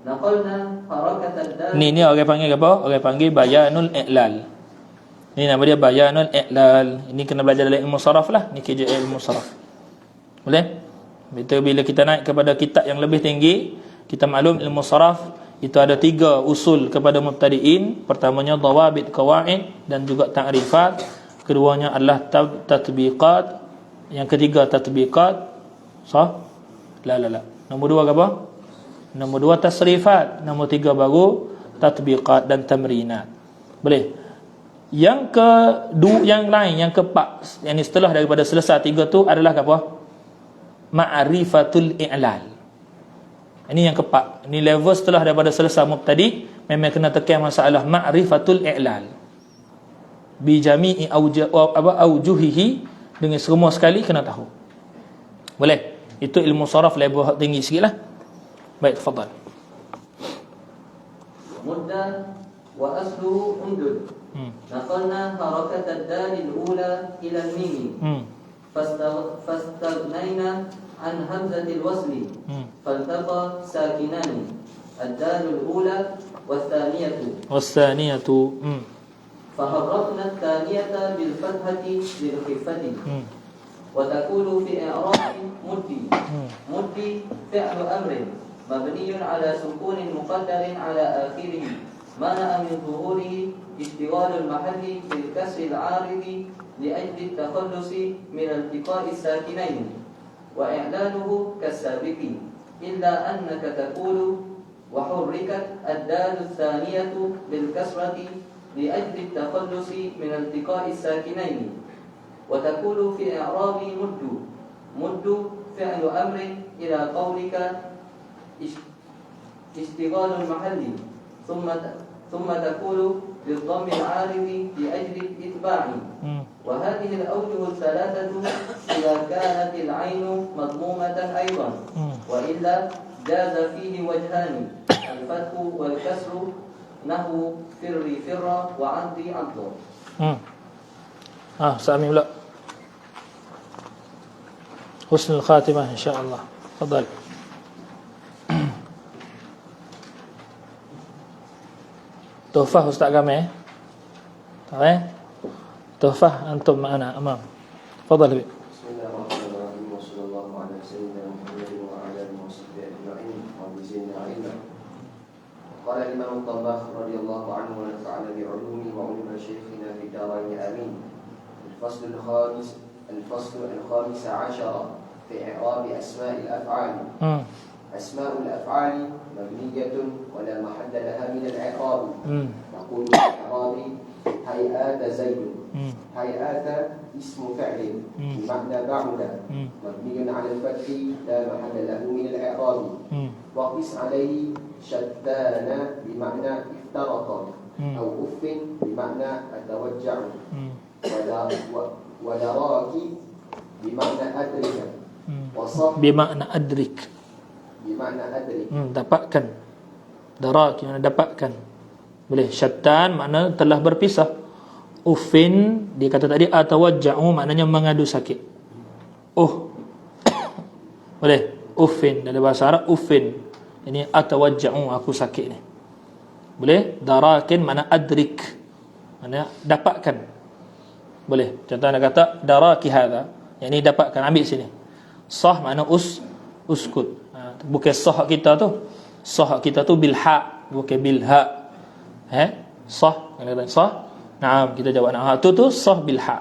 Naqalna harakat ad-dal. Ni orang panggil apa? Orang panggil bayanul i'lal. Ni nama dia bayanul i'lal. Ini kena belajar dalam ilmu saraf lah. Ni kerja ilmu saraf. Boleh? Bila kita naik kepada kitab yang lebih tinggi, kita maklum ilmu saraf itu ada 3 usul kepada mubtadi'in. Pertamanya dawabit qawaid dan juga ta'rifat. Keduanya adalah tatbiqat. Yang ketiga tatbiqat. Sah? La. Nombor 2 apa? Nombor 2 tasrifat. Nombor 3 baru tatbiqat dan tamrinat. Boleh? Yang lain, yang keempat, yang setelah daripada selesai 3 tu adalah apa? Ma'rifatul i'lal. Ini yang keempat. Ini level setelah daripada selesai mubtadi, memang kena tekan masalah ma'rifatul i'lal. Bi jami'i aujuhihi, dengan semua sekali kena tahu. Boleh? Itu ilmu saraf level tinggi sikitlah. Baik, tafadhal. Mudda wa asluhu umdud. Naqalna harakat ad-dal al-ula ila al-mim. Fastaghnayna an hamzatil wasli. Faltaqa sakinani. Ad-dal al-ula was-thaniyatu. فحركنا الثانية بالفتحة للخفة وتكون في إعراب مدي. مدي فعل أمر مبني على سكون مقدر على آخره منع من ظهوره اشتغال المحل بالكسر العارض لأجل التخلص من التقاء الساكنين وإعلانه كالسابق إلا أنك تقول وحركت الدال الثانية بالكسرة لأجل التخلص من التقاء الساكنين وتكون في إعراب مد فعل أمر إلى قولك اشتغال المحل ثم تقول بالضم العارض لأجل الإتباع. وهذه الأوجه الثلاثة إذا كانت العين مضمومة أيضا وإلا جاز فيه وجهان الفتح والكسر نحو فري فرة وعندي عنده. سامي لا حسن الخاتمة إن شاء الله. تفضل. Tuhfah Ustaz kami. Tahu Tuhfah antum ma'ana amam. Tafadhal. Bismillahirrahmanirrahim. Wassallallahu ala sayyidina Muhammadin wa ala alihi wa sahbihi ajma'in. Wa bizina ilma. قال الإمام الطباخ رضي الله عنه ونفعنا بعلومه وعلوم شيخنا في الدارين آمين. الفصل الخامس عشر في إعراب أسماء الأفعال. أسماء الأفعال مبنية ولا محل لها من الإعراب. نقول في الإعراب هيئات زيد. هيئات اسم فعل بمعنى بعد مبني على الفتح لا محل له من الإعراب. وقس عليه شتان بمعنى افترق أو أف بمعنى أتوجع ودراك بمعنى أدرك وصف بمعنى أدرك dapatkan. Darak yang dapatkan. Boleh. Syattan makna telah berpisah. Ufin dia kata tadi atawajja'u maknanya mengadu sakit. Boleh. Ufin dalam bahasa Arab ufin. Ini atawajja'u aku sakit ni. Boleh. Darakin makna adrik. Makna dapatkan. Boleh. Contoh nak kata daraki hadha. Yang ni dapatkan, ambil sini. Sah makna uskut. Bukan sah kita tu. Sah kita tu bil ha, bukan bil ha. Sah, kalau sah. Naam, kita jawab naam. Tu sah bil ha.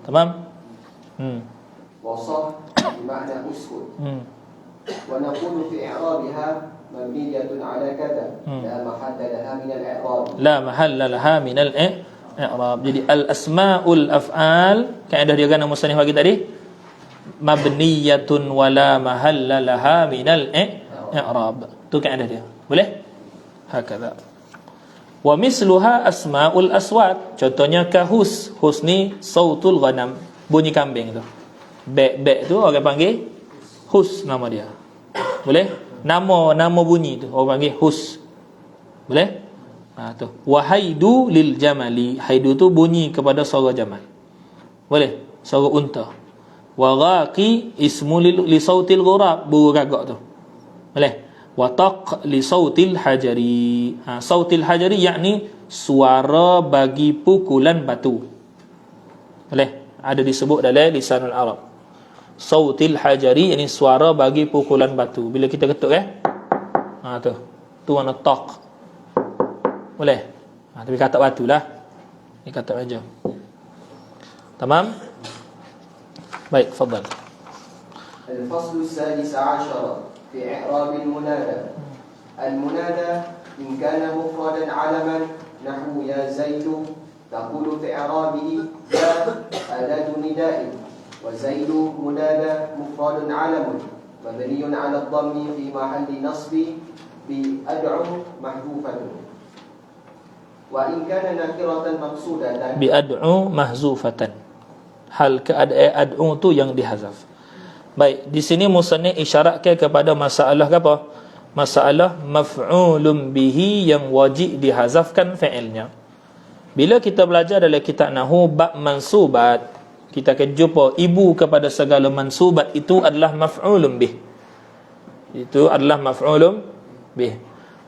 Tamam? Wa sah bermakna uskut. Wa naqulu fi i'rabiha mabniyatun ala kada la mahalla laha min al-i'rab. La mahalla laha min al-i'rab. Jadi al-asmaul af'al, kaedah dia kan musannif bagi tadi, mabniyatun wala mahalla laha minal i'rab. Tu kaedah dia. Boleh? Hakadha. Wa misluha asmaul aswat. Contohnya kahus. Hus ni sautul ghanam, bunyi kambing tu. Bek tu orang panggil hus, nama dia. Boleh? Nama bunyi tu orang panggil hus. Boleh? Tu. Wa haidu lil jamali. Haidu tu bunyi kepada suara jamal. Boleh? Suara unta. Wa ghaqi ismu li sautil ghurab, burung gagak tu. Boleh? Wa taq li sautil hajari. Sautil hajari yakni suara bagi pukulan batu. Boleh? Ada disebut dalam lisanul Arab. Sautil hajari yakni suara bagi pukulan batu. Bila kita ketuk tu. Tu warna taq. Boleh? Tapi kata batu lah. Ni kata aja. Tamam? Baik, tafadhal. الفصل السادس عشر في إعراب المنادى. المنادى إن كان مفردا علما نحو يا زيد تقول في إعرابه يا أداة نداء وزيد منادى مفرد علم مبني على الضم في محل نصب بأدعو محذوفة وإن كان نكرة مقصودة بأدعو محذوفة hal keadaan ad'u tu yang dihazaf. Baik, di sini musannif isyaratkan kepada masalah apa? Masalah maf'ulun bihi yang wajib dihazafkan fa'ilnya. Bila kita belajar dalam kitab nahwu bab mansubat, kita akan jumpa ibu kepada segala mansubat itu adalah maf'ulun bih. Itu adalah maf'ulun bih.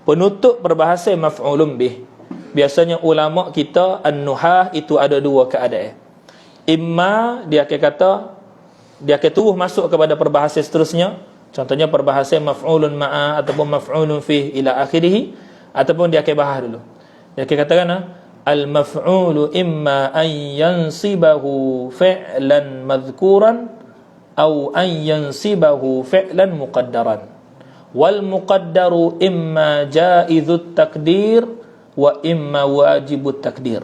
Penutup perbahasan maf'ulun bih. Biasanya ulama kita an-nuhah itu ada dua keadaan. Imma dia akan kata, dia akan terus masuk kepada perbahasan seterusnya. Contohnya perbahasan maf'ulun ma'a ataupun maf'ulun fih ila akhirih, ataupun dia akan bahas dulu. Dia akan katakan al-maf'ulu imma an yansibahu fi'lan madhkuran atau an yansibahu fi'lan muqaddaran. Wal muqaddaru imma jaizut takdir wa imma wajibut takdir.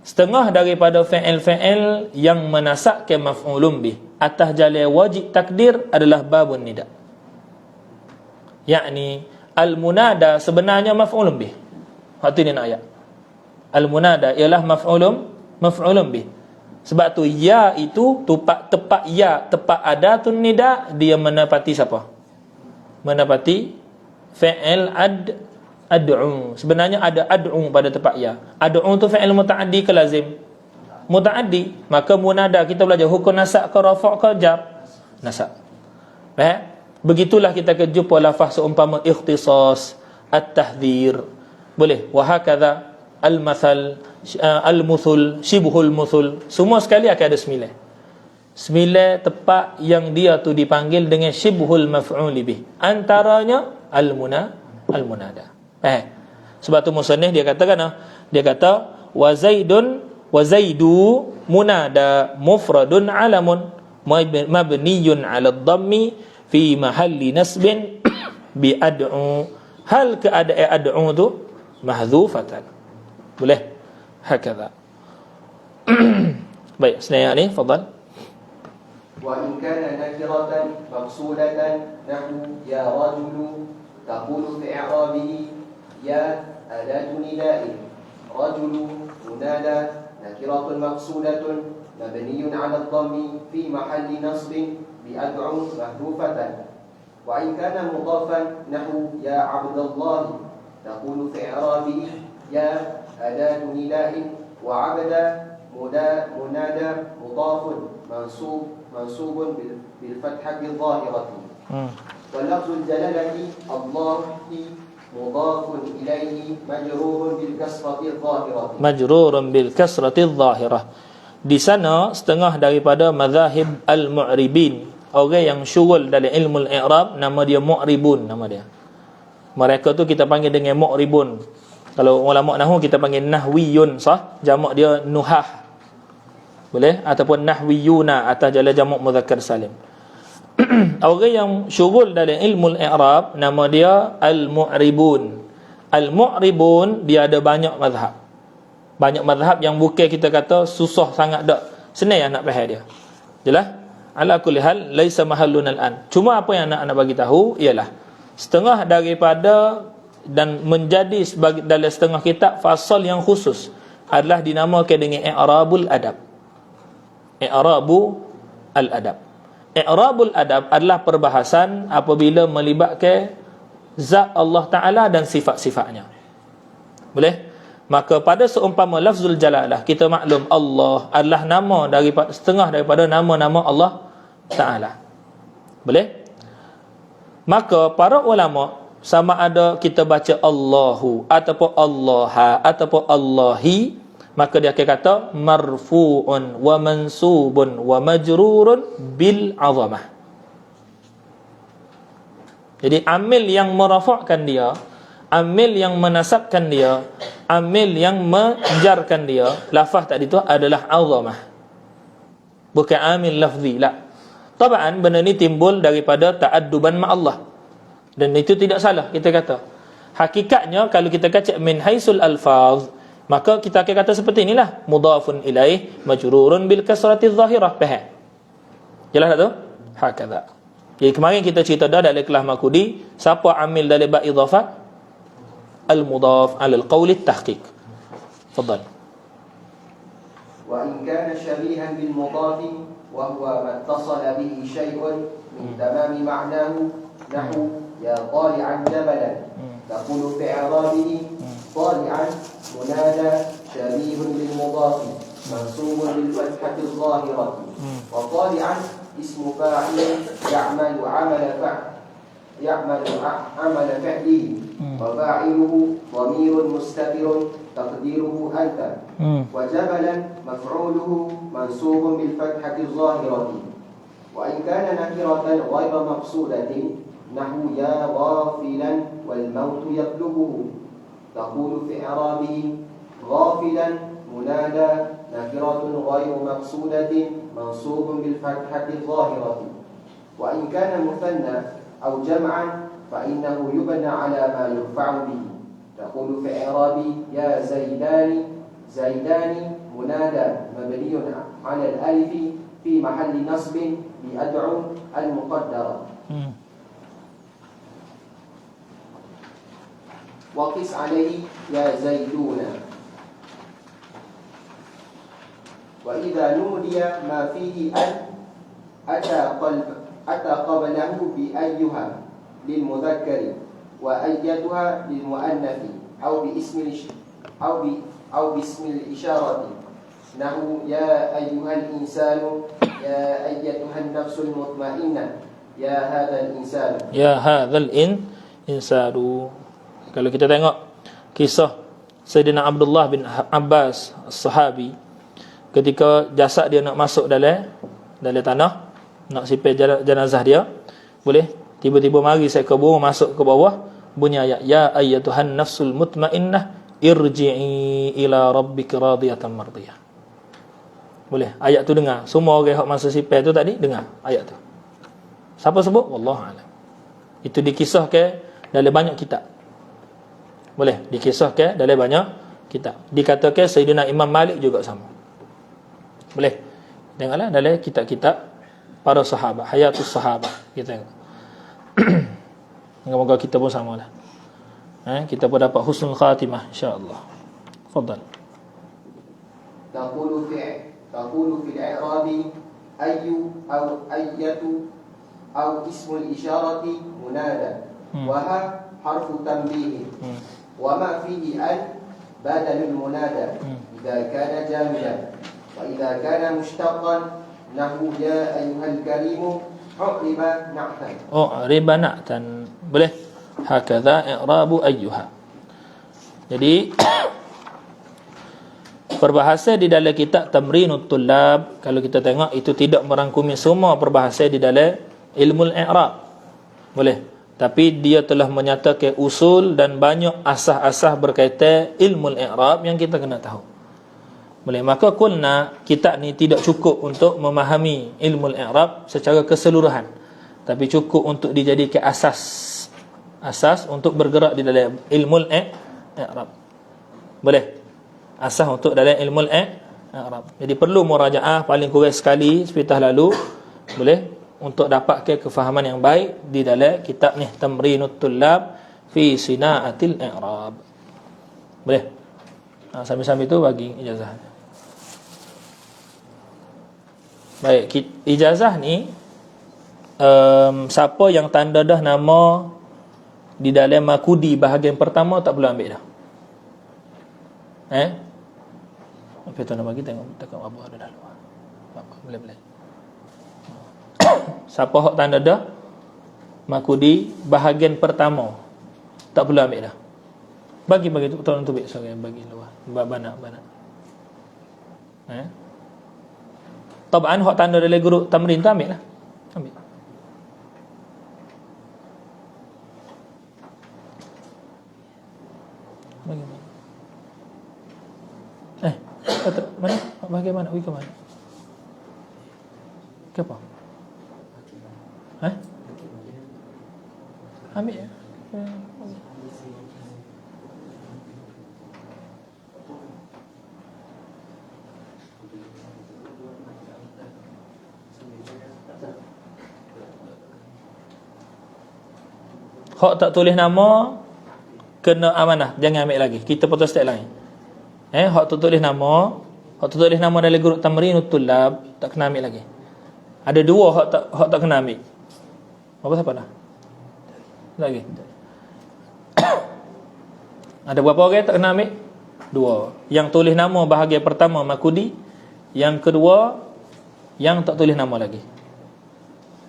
Setengah daripada fi'il-fi'il yang menasakkan maf'ulun bih atas jalan wajib takdir adalah babun nida. Yakni al-munada sebenarnya maf'ulun bih. Hati ni nak ayat. Al-munada ialah maf'ulun bih. Sebab tu ya itu tepat ya, tepat adatun nida, dia menepati siapa? Menepati fi'il ad'u. Sebenarnya ada ad'u pada tempat ya. Ad'u tu fi'il muta'addi ke lazim? Muta'addi. Maka munada kita belajar hukum nasab ke rafa' ke jar? Nasab. Baik. Begitulah kita akan jumpa lafaz seumpama ikhtisas, at-tahdhir. Boleh. Wa hakadha al-mathal, al-muthul, shibhul muthul. Semua sekali akan ada sembilan. Sembilan tepat yang dia tu dipanggil dengan shibhul maf'ul bih. Antaranya al-munada. Sebab tu musannif dia katakan, dia kata wa zaidu munada mufradun alamun mabniyun 'ala ad-dhammi fi mahalli nasbin bi ad'u. Hal keadaan ad'u tu mahdzufatan. Boleh hakadha. Baik, sebenarnya ni fadal. Wa in kana nakiratan maqsudatan nahu ya rajulu taqulu fi i'rabihi ya adatu nida'i rajulu munada nakiratun maqsudatun mabniyun 'ala ad-dhammi fi mahalli nasbin bi ad'u mahdhufatan wa in kana mudhafan nahu ya 'abdallah taqulu fi i'rabihi ya adatu nida'in wa 'abda munada mudhafun mansubun bil fathati adh-dhahirati wa lafzul jalalati Allahi mudhafun ilaihi majrurun bil kasrati adh-dhahirah. Majrurun bil kasrati adh-dhahirah. Di sana setengah daripada mazahib al-mu'ribin, orang yang syughul dalam ilmu al-i'rab, nama dia mu'ribun nama dia. Mereka tu kita panggil dengan mu'ribun. Kalau ulama nahwu kita panggil nahwiyun, sah? Jamak dia nuhah. Boleh? Ataupun nahwiyuna atas jalan jamak muzakkar salim. Orang yang syughul dalam ilmu al-i'rab nama dia al-mu'ribun. Al-mu'ribun dia ada banyak mazhab. Banyak mazhab yang bukan kita kata susah sangat dak. Senang nak faham dia. Jelas? Ala kulli hal laisa mahallun al-an. Cuma apa yang nak bagi tahu ialah setengah daripada dan menjadi sebagai dalam setengah kitab fasal yang khusus adalah dinamakan dengan i'rabul adab. I'rabu al-adab. I'rabul adab adalah perbahasan apabila melibatkan zat Allah Ta'ala dan sifat-sifatnya. Boleh? Maka pada seumpama lafzul jalalah, kita maklum Allah adalah nama daripada setengah daripada nama-nama Allah Ta'ala. Boleh? Maka para ulama sama ada kita baca Allahu ataupun Allaha ataupun Allahi, maka dia akan kata marfu'un wa mansubun wa majrurun bil azamah. Jadi amil yang merafa'kan dia, amil yang menasabkan dia, amil yang menjarkan dia, lafaz tadi tu adalah azamah. Bukan amil lafzi, la. Tabaan benda ni timbul daripada ta'adduban ma Allah. Dan itu tidak salah kita kata. Hakikatnya kalau kita kacak min haisul alfaz, Maka kita akan kata seperti inilah, mudhafun ilaih majrurun bil kasrati zahirah. Faham? Jelas tak tu? Hakadha. Jadi kemarin kita cerita dah dalam kelas Makudi, siapa amil dari bab idhafah? Al-mudhaf 'ala al-qawl at-tahqiq. Tafadhal. Wa in kana shabihan bil mudhaf wa huwa ma ittasala bihi shay'un min tamami ma'nahu nahu ya tali'an jabalan. Taqulu fi i'rabihi tali'an munada shabihun bil mudhaf mansubun bil fathati adh-dhahirati. Wa tali'an ismu fa'il ya'malu 'amala fa'lihi wa fa'iluhu dhamirun mustatirun taqdiruhu anta. Wa jabalan maf'uluhu mansubun bil fathati adh-dhahirati. Wa in kana nakiratan ghayra maqsudatin nahu ya ghafilan wal mautu yatlubuhu. Taqulu fi i'rabihi ghafilan munada nakiratun ghayru maqsudatin mansubun bil fathati adh-dhahirati. Wa in kana muthanna aw jam'an fa innahu yubna ala ma yurfa'u bihi. Taqulu fi i'rabi ya zaidani munada mabniyun ala al-alif fi mahalli nasbin bi ad'u al-muqaddara. Wa qis alayhi ya zaiduna. Wa idza nudiya ma fihi an ata qablahu bi ayyuha lil mudhakkari wa ayyatuha lil muannathi aw bi ismi aw bi ismi al isharati nahu ya ayyuhal insanu ya ayyatuhan nafsul mutmainnah ya hadzal insanu. Ya hadzal insanu. Kalau kita tengok kisah Sayyidina Abdullah bin Abbas as-sahabi, ketika jasad dia nak masuk dalam tanah, nak sipir jenazah dia, boleh tiba-tiba mari saya kubur masuk ke bawah, bunyi ayat ya ayyatuhan nafsul mutmainnah irji'i ila rabbika radiyatan mardiyah. Boleh ayat tu dengar, semua orang hak masa sipir tu tadi dengar ayat tu. Siapa sebut? Wallahu a'lam. Itu dikisahkan dalam banyak kitab. Boleh dikisahkan dalam banyak kitab. Dikatakan Sayyidina Imam Malik juga sama. Boleh tengoklah dalam kitab-kitab para sahabat, hayatus sahabat, kita tengok. Moga-moga kita pun samalah. Kita pun dapat husnul khatimah insya-Allah. Tafadhal. Taqulu fil i'rabi ayyu aw ayyatu aw ismul isyarati munada wa ha harfu tanbih wa ma fihi an badalul munada idza kana jamidan wa idza kana mushtaqan nahu ya ayyuhal karimu riba na'tan. Riba na'tan. Boleh. Hakadha i'rabu ayyuha. Jadi peribahasa di dalam kitab Tamrinut Tullab, kalau kita tengok itu tidak merangkumi semua peribahasa di dalam ilmu al-i'rab. Boleh. Tapi dia telah menyatakan usul dan banyak asas-asas berkaitan ilmu al-i'rab yang kita kena tahu. Boleh. Maka kulna kitab ni tidak cukup untuk memahami ilmu al-i'rab secara keseluruhan, tapi cukup untuk dijadikan asas untuk bergerak di dalam ilmu al-i'rab. Boleh. Asas untuk dalam ilmu al-i'rab. Jadi perlu murajaah paling kurang sekali sepatah lalu, boleh, untuk dapatkan kefahaman yang baik di dalam kitab ni Tamrinut Tullab fi Sina'atil I'rab. Boleh. Sambil-sambil tu bagi ijazah. Baik, ijazah ni siapa yang tanda dah nama di dalam Makudi bahagian pertama tak perlu ambil dah. Apa tu nama kita tengok dekat apa ada dah luar. Boleh. Siapa hak tanda dah Makudi bahagian pertama tak perlu ambil dah. Bagi tu tolong tubik seorang bagi luar. Bana. Tabaan hak tanda dalam guru tamrin tu ambil lah. Ambil. Bagaimana? Mana? Bagaimana? Ke mana? Ke apa? Ambil ya. Hak tak tulis nama kena amanah, jangan ambil lagi. Kita potong step lain. Hak tak tulis nama, dalam grup Tamrinut Tullab tak kena ambil lagi. Ada dua hak tak kena ambil. Apa siapa dah? Lagi. Ada berapa orang tak kena ambil? Dua. Yang tulis nama bahagian pertama Makudi, yang kedua yang tak tulis nama lagi.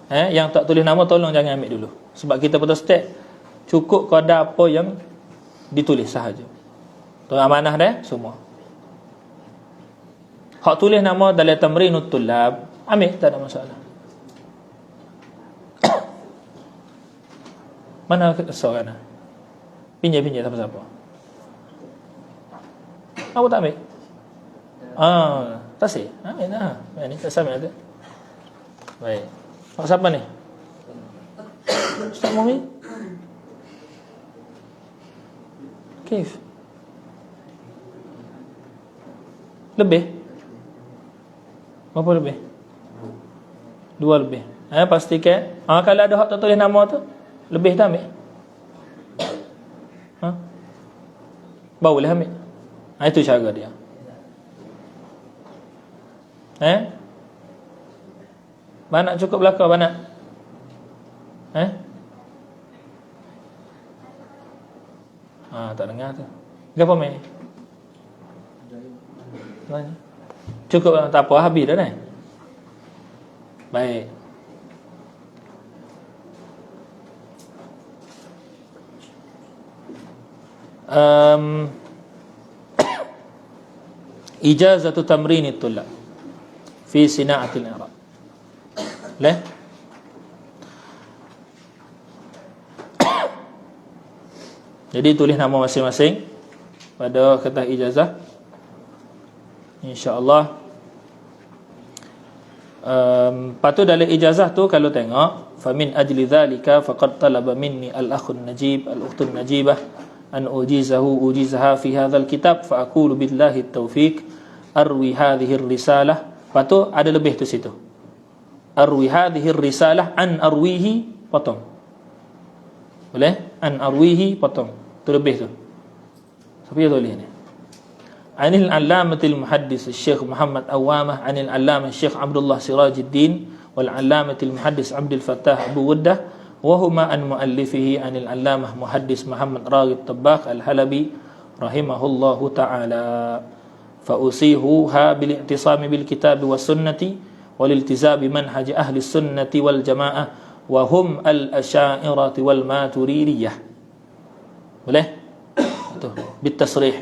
Yang tak tulis nama tolong jangan ambil dulu. Sebab kita potong step cukup kadar apa yang ditulis sahaja. Tu amanah dah semua. Hak tulis nama dalam Tamrinut Tullab, ambil, tak ada masalah. Mana seorang? Pinjam siapa-siapa. Aku tak ambil. Tak sih. Ambil lah. Ni tak sampai ada. Baik. Hak siapa ni? Ustaz Muhammad. Kif? Lebih? Berapa lebih? 2 lebih. Pastikan. Kalau ada hak tak tulis nama tu, lebih tak ambil? Baru boleh ambil. Itu cara dia. Banak cukup belakang, banak. Tak dengar tu. Kenapa main? Cukup lah, tak apa, habis dah kan? Baik. Ijazatu tamrinit tullab fi sina'atil i'rab. Leh? Jadi tulis nama masing-masing pada kertas ijazah. InsyaAllah. Lepas tu dalam ijazah tu kalau tengok, famin ajli dhalika faqad talaba minni al-akhun najib al-ukhtun najibah an ujizaha fi hadzal kitab fa aqulu billahi at-taufiq arwi hadhihi ar-risalah. Lepas tu ada lebih tu situ. Arwi hadhihi ar-risalah an arwihi potong. Boleh? An arwihi potong. Tu lebih tu. Siapa yang tulis ni? Anil allamatil muhaddis Syekh Muhammad Awamah, anil allamah Syekh Abdullah Sirajuddin, wal allamatil muhaddis Abdul Fattah Abu Waddah, wa huma an muallifihi anil allamah muhaddis Muhammad Raghib Tabbaq Al-Halabi rahimahullahu ta'ala. Fa usihuha bil i'tisami bil kitab was sunnati wal iltizam bi manhaj ahli sunnati wal jamaah wa hum al-asy'ariyah wal maturidiyah. Boleh? Tu bit tasrih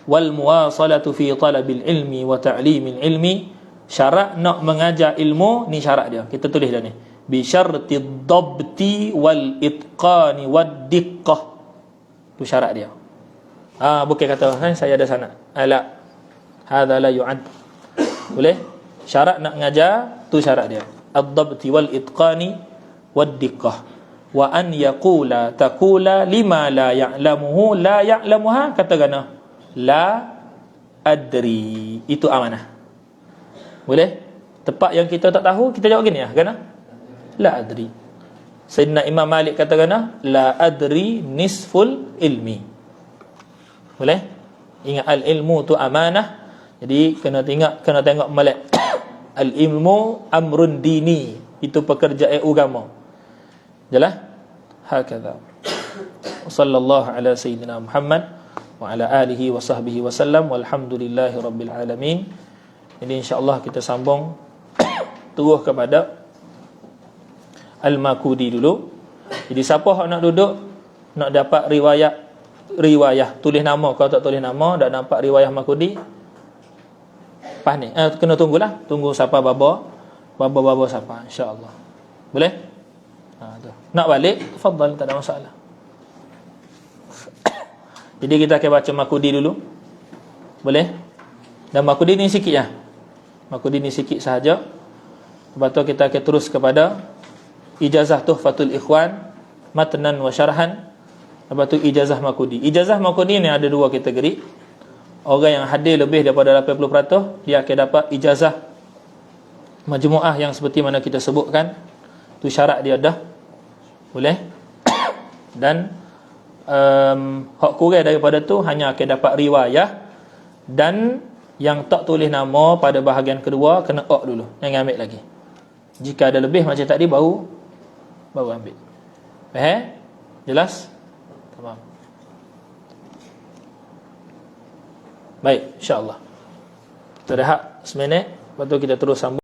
wal muwasalatu fi talabil ilmi wa ta'limil ilmi. Syarat nak mengajar ilmu ni, syarat dia kita tulis dah ni, bi syartid dabti wal itqani wad diqqah. Tu syarat dia. Bukan kata saya ada sana, ala hadza la yu'ad. Boleh? Syarat nak mengajar tu syarat dia, ad-dabti wal itqani wad diqqah. Wa an yaqula taqula lima la ya'lamuhu la ya'lamuha, katakan la adri. Itu amanah. Boleh? Tepat yang kita tak tahu, kita jawab gini kan? La adri. Sayyidina Imam Malik katakan la adri nisful ilmi. Boleh? Ingat al-ilmu tu amanah. Jadi kena tengok Malik. Al-ilmu amrun dini. Itu pekerjaan agama. Jelas? Hakadha. Sallallahu ala sayyidina Muhammad wa ala alihi wa sahbihi wa sallam walhamdulillahi rabbil alamin. Jadi insya-Allah kita sambung terus kepada Al-Makudi dulu. Jadi siapa yang nak duduk nak dapat riwayah tulis nama, kalau tak tulis nama tak nampak riwayah Makudi, pas ni kena tunggulah, tunggu siapa baba siapa, insya-Allah. Boleh? Nak balik, fadal, tak ada masalah. Jadi kita akan baca Makudi dulu. Boleh? Dan Makudi ni sikit lah. Makudi ni sikit sahaja. Lepas tu kita akan terus kepada ijazah Tuhfatul Ikhwan, matnan wa syarhan. Lepas tu ijazah Makudi. Ijazah Makudi ni ada dua kategori. Orang yang hadir lebih daripada 80%, dia akan dapat ijazah majmu'ah yang seperti mana kita sebutkan. Tu syarat dia dah. Boleh? Dan hak kurang daripada tu hanya akan dapat riwayah, dan yang tak tulis nama pada bahagian kedua kena dulu, jangan ambil lagi. Jika ada lebih macam tadi baru ambil. Faham? Jelas? Tamam. Baik, insya-Allah. Kita rehat seminit, lepas tu kita terus sambung.